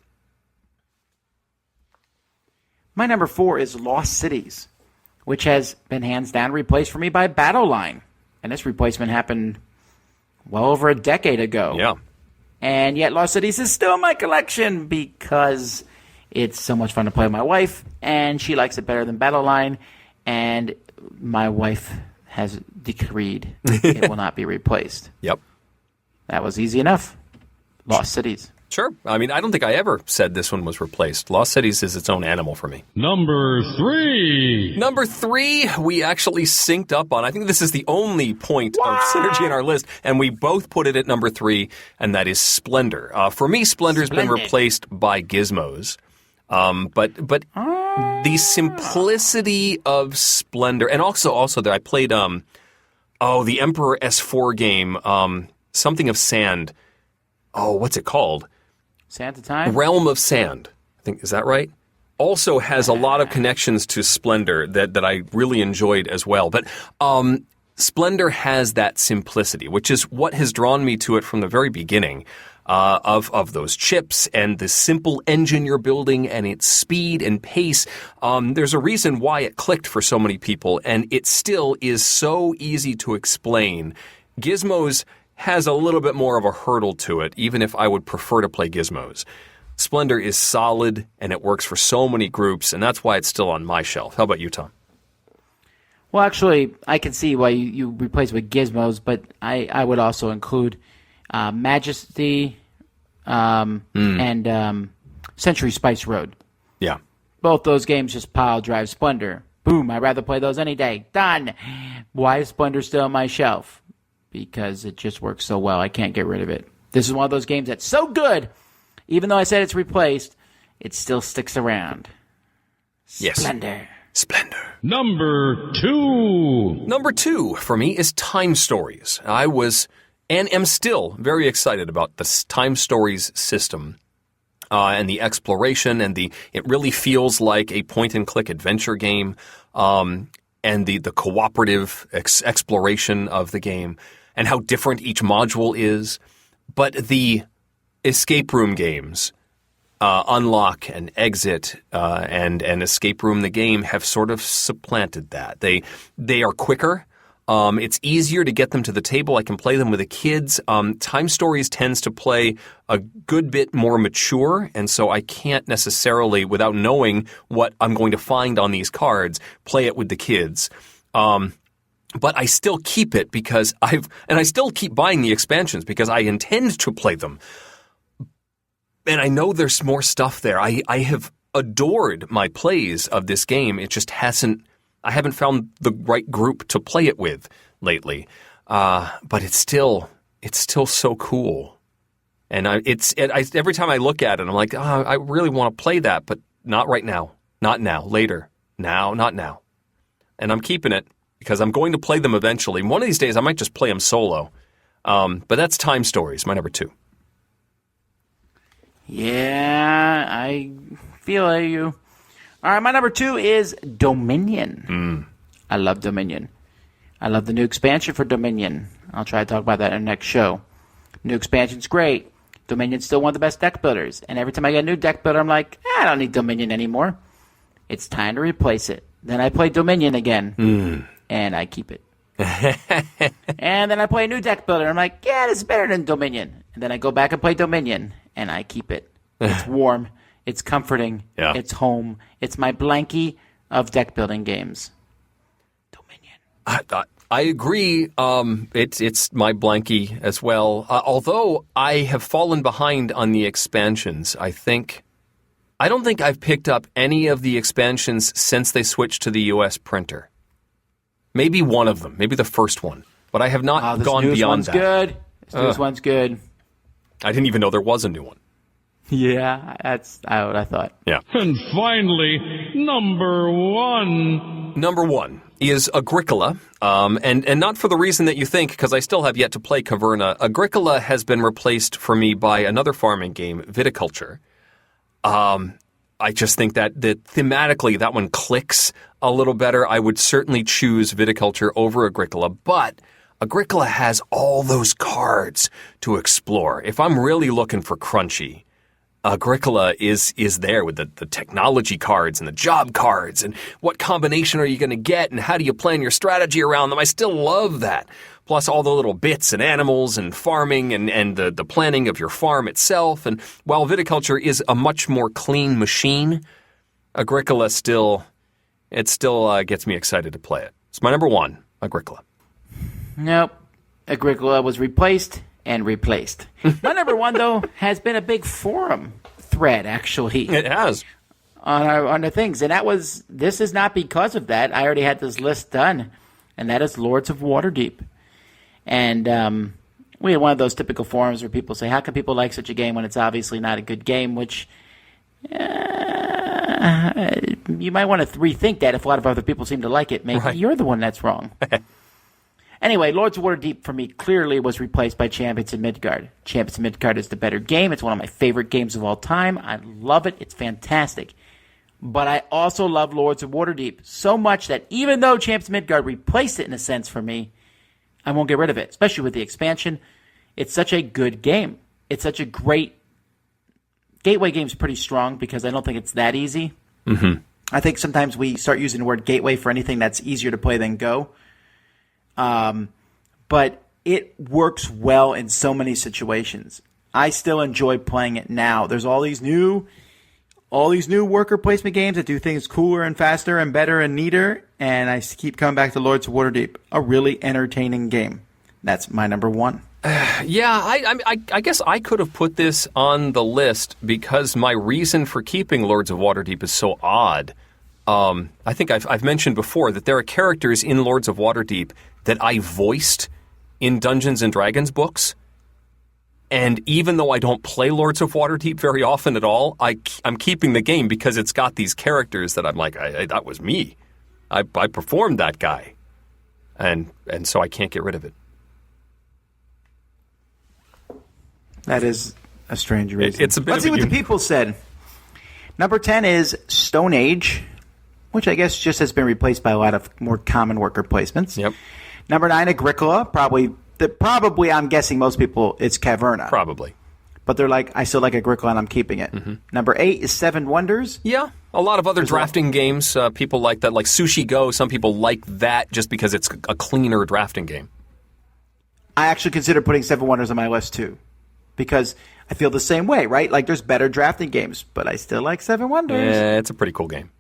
My number 4 is Lost Cities, which has been hands down replaced for me by Battle Line. And this replacement happened well over a decade ago. Yeah. And yet Lost Cities is still in my collection because it's so much fun to play with my wife, and she likes it better than Battle Line, and my wife has decreed it will not be replaced. Yep. That was easy enough. Lost Cities. Sure. I mean, I don't think I ever said this one was replaced. Lost Cities is its own animal for me. Number 3. Number 3, we actually synced up on. I think this is the only point of synergy in our list, and we both put it at number 3, and that is Splendor. For me, Splendor's been replaced by Gizmos. But the simplicity of Splendor, and also there I played the Emperor S4 game, something of Sand. Oh, what's it called? Sand of Time? Realm of Sand. I think, is that right? Also has a lot of connections to Splendor that I really enjoyed as well. But Splendor has that simplicity, which is what has drawn me to it from the very beginning. Of those chips and the simple engine you're building and its speed and pace. There's a reason why it clicked for so many people, and it still is so easy to explain. Gizmos has a little bit more of a hurdle to it, even if I would prefer to play Gizmos. Splendor is solid, and it works for so many groups, and that's why it's still on my shelf. How about you, Tom? Well, actually, I can see why you replace with Gizmos, but I would also include Majesty and Century Spice Road. Yeah. Both those games just pile drive Splendor. Boom, I'd rather play those any day. Done. Why is Splendor still on my shelf? Because it just works so well. I can't get rid of it. This is one of those games that's so good, even though I said it's replaced, it still sticks around. Yes. Splendor. Number 2. Number 2 for me is Time Stories. I was and am still very excited about this Time Stories system and the exploration, and it really feels like a point-and-click adventure game, and the cooperative exploration of the game, and how different each module is. But the escape room games, Unlock and Exit and Escape Room the Game, have sort of supplanted that. They are quicker. It's easier to get them to the table. I can play them with the kids. Time Stories tends to play a good bit more mature, and so I can't necessarily, without knowing what I'm going to find on these cards, play it with the kids. But I still keep it because I still keep buying the expansions because I intend to play them. And I know there's more stuff there. I have adored my plays of this game. It just I haven't found the right group to play it with lately. But it's still so cool. And every time I look at it, I'm like, I really want to play that, but not right now. Not now. Later. Now. Not now. And I'm keeping it because I'm going to play them eventually. One of these days, I might just play them solo. But that's Time Stories, my number 2. Yeah, I feel you. All right, my number 2 is Dominion. I love Dominion. I love the new expansion for Dominion. I'll try to talk about that in the next show. New expansion's great. Dominion's still one of the best deck builders. And every time I get a new deck builder, I'm like, I don't need Dominion anymore. It's time to replace it. Then I play Dominion again, and I keep it. And then I play a new deck builder. I'm like, yeah, this is better than Dominion. And then I go back and play Dominion, and I keep it. It's warm. It's comforting. Yeah. It's home. It's my blankie of deck building games. Dominion. I agree. It's my blankie as well. Although I have fallen behind on the expansions. I don't think I've picked up any of the expansions since they switched to the U.S. printer. Maybe one of them. Maybe the first one. But I have not gone beyond that. This newest one's good. I didn't even know there was a new one. Yeah, that's what I thought. Yeah. And finally, number 1. Number 1 is Agricola, and not for the reason that you think, because I still have yet to play Caverna. Agricola has been replaced for me by another farming game, Viticulture. I just think that thematically that one clicks a little better. I would certainly choose Viticulture over Agricola, but Agricola has all those cards to explore. If I'm really looking for crunchy, Agricola is there with the technology cards and the job cards and what combination are you going to get and how do you plan your strategy around them. I still love that. Plus all the little bits and animals and farming and the planning of your farm itself. And while Viticulture is a much more clean machine, Agricola still gets me excited to play it. It's my number 1, Agricola. Nope. Agricola was replaced and replaced. My number 1, though, has been a big forum thread, actually. It has. On the things. And this is not because of that. I already had this list done. And that is Lords of Waterdeep. And we had one of those typical forums where people say, how can people like such a game when it's obviously not a good game? Which you might want to rethink that if a lot of other people seem to like it. Maybe you're the one that's wrong. Anyway, Lords of Waterdeep for me clearly was replaced by Champions of Midgard. Champions of Midgard is the better game. It's one of my favorite games of all time. I love it. It's fantastic. But I also love Lords of Waterdeep so much that even though Champions of Midgard replaced it in a sense for me, I won't get rid of it, especially with the expansion. It's such a good game. It's such a great... Gateway game's pretty strong because I don't think it's that easy. Mm-hmm. I think sometimes we start using the word gateway for anything that's easier to play than Go. But it works well in so many situations. I still enjoy playing it now. There's all these new worker placement games that do things cooler and faster and better and neater, and I keep coming back to Lords of Waterdeep, a really entertaining game. That's my number 1. Yeah, I guess I could have put this on the list because my reason for keeping Lords of Waterdeep is so odd. I think I've mentioned before that there are characters in Lords of Waterdeep that I voiced in Dungeons & Dragons books. And even though I don't play Lords of Waterdeep very often at all, I'm keeping the game because it's got these characters that I'm like, that was me. I performed that guy. And so I can't get rid of it. That is a strange reason. It's a bit Let's see what the people said. Number 10 is Stone Age, which I guess just has been replaced by a lot of more common worker placements. Yep. Number 9, Agricola. Probably, I'm guessing most people, it's Caverna. Probably. But they're like, I still like Agricola and I'm keeping it. Mm-hmm. Number 8 is Seven Wonders. Yeah. A lot of other drafting games, people like that. Like Sushi Go, some people like that just because it's a cleaner drafting game. I actually consider putting Seven Wonders on my list too. Because I feel the same way, right? Like there's better drafting games, but I still like Seven Wonders. Yeah, it's a pretty cool game.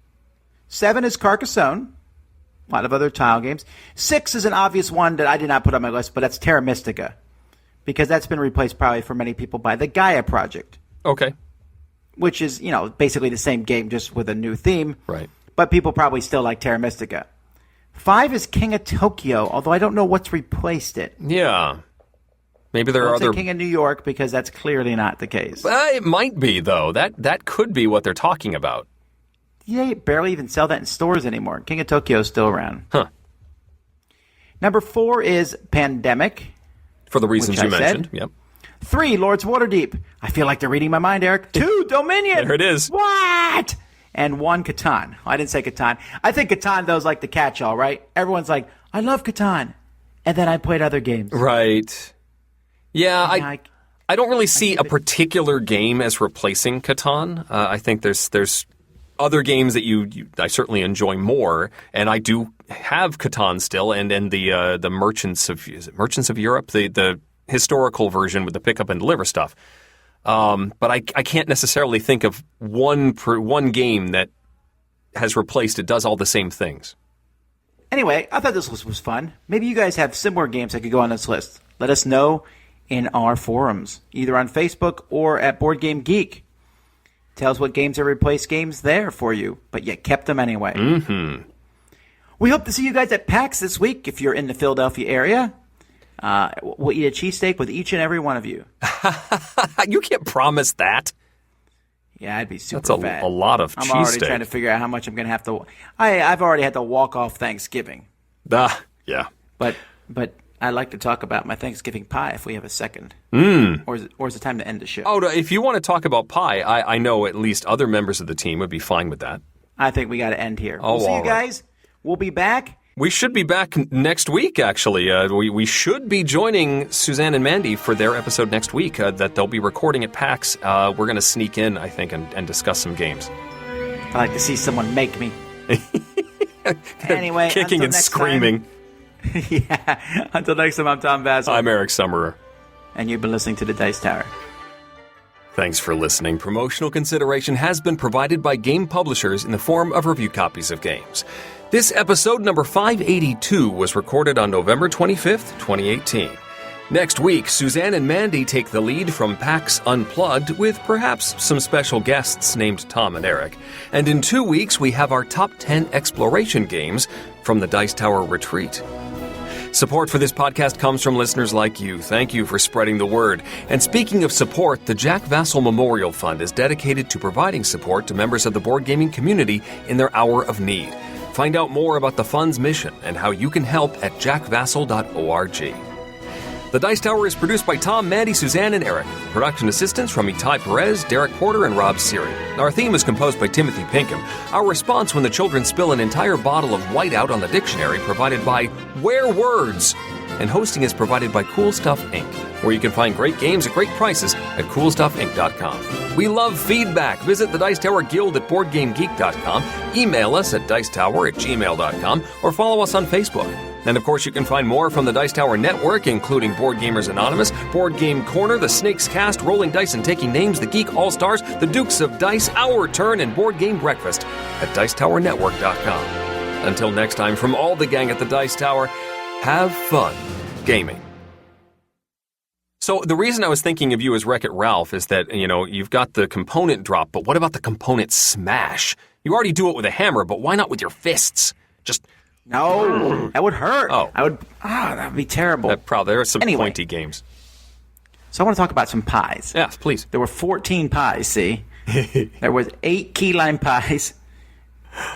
7 is Carcassonne. A lot of other tile games. 6 is an obvious one that I did not put on my list, but that's Terra Mystica. Because that's been replaced probably for many people by the Gaia Project. Okay. Which is, basically the same game just with a new theme. Right. But people probably still like Terra Mystica. 5 is King of Tokyo, although I don't know what's replaced it. Yeah. Maybe there are other... King of New York, because that's clearly not the case. It might be, though. That could be what they're talking about. Yeah, you barely even sell that in stores anymore. King of Tokyo is still around. Huh. Number 4 is Pandemic. For the reasons you mentioned. Yep. 3, Lords of Waterdeep. I feel like they're reading my mind, Eric. 2, Dominion. There it is. What? And 1, Catan. I didn't say Catan. I think Catan, though, is like the catch-all, right? Everyone's like, I love Catan. And then I played other games. Right. Yeah, I don't really see a particular game as replacing Catan. I think there's other games that I certainly enjoy more, and I do have Catan still, and the Merchants of Europe, the historical version with the pick up and deliver stuff. But I can't necessarily think of one game that has replaced it, does all the same things. Anyway, I thought this list was fun. Maybe you guys have similar games that could go on this list. Let us know in our forums, either on Facebook or at Board Game Geek. Tell us what games have replaced games there for you, but you kept them anyway. Mm-hmm. We hope to see you guys at PAX this week if you're in the Philadelphia area. We'll eat a cheesesteak with each and every one of you. You can't promise that. Yeah, I'd be super That's fat. a lot of I'm already cheesesteak. trying to figure out how much I'm going to have to. I've already had to walk off Thanksgiving. Yeah. But I'd like to talk about my Thanksgiving pie if we have a second. Or is it time to end the show? Oh, if you want to talk about pie, I know at least other members of the team would be fine with that. I think we got to end here. Oh, We'll see all you right. guys. We'll be back. We should be back next week, actually. We should be joining Suzanne and Mandy for their episode next week that they'll be recording at PAX. We're going to sneak in, I think, and discuss some games. I'd like to see someone make me. Anyway, Kicking until and next screaming. time- yeah. Until next time, I'm Tom Basil. I'm Eric Summerer. And you've been listening to The Dice Tower. Thanks for listening. Promotional consideration has been provided by game publishers in the form of review copies of games. This episode number 582 was recorded on November 25th, 2018. Next week, Suzanne and Mandy take the lead from PAX Unplugged with perhaps some special guests named Tom and Eric. And in 2 weeks, we have our top 10 exploration games from the Dice Tower Retreat. Support for this podcast comes from listeners like you. Thank you for spreading the word. And speaking of support, the Jack Vassell Memorial Fund is dedicated to providing support to members of the board gaming community in their hour of need. Find out more about the fund's mission and how you can help at jackvassell.org. The Dice Tower is produced by Tom, Mandy, Suzanne, and Eric. Production assistance from Itai Perez, Derek Porter, and Rob Siri. Our theme is composed by Timothy Pinkham. Our response when the children spill an entire bottle of whiteout on the dictionary provided by Where Words. And hosting is provided by Cool Stuff Inc., where you can find great games at great prices at coolstuffinc.com. We love feedback. Visit the Dice Tower Guild at BoardGameGeek.com, email us at dicetower@gmail.com, or follow us on Facebook. And of course, you can find more from the Dice Tower Network, including Board Gamers Anonymous, Board Game Corner, The Snake's Cast, Rolling Dice and Taking Names, The Geek All-Stars, The Dukes of Dice, Our Turn, and Board Game Breakfast at dicetowernetwork.com. Until next time, from all the gang at the Dice Tower, have fun gaming. So the reason I was thinking of you as Wreck-It Ralph is that, you've got the component drop, but what about the component smash? You already do it with a hammer, but why not with your fists? No, that would hurt. Oh. That would be terrible. There are some Anyway. pointy games. So I want to talk about some pies. Yes, please. There were 14 pies, see? There was 8 key lime pies,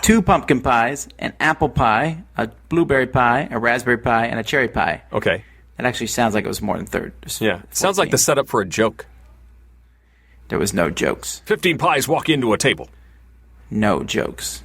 2 pumpkin pies, an apple pie, a blueberry pie, a raspberry pie, and a cherry pie. Okay. It actually sounds like it was more than 30. Yeah, it sounds like the setup for a joke. There was no jokes. 15 pies walk into a table. No jokes.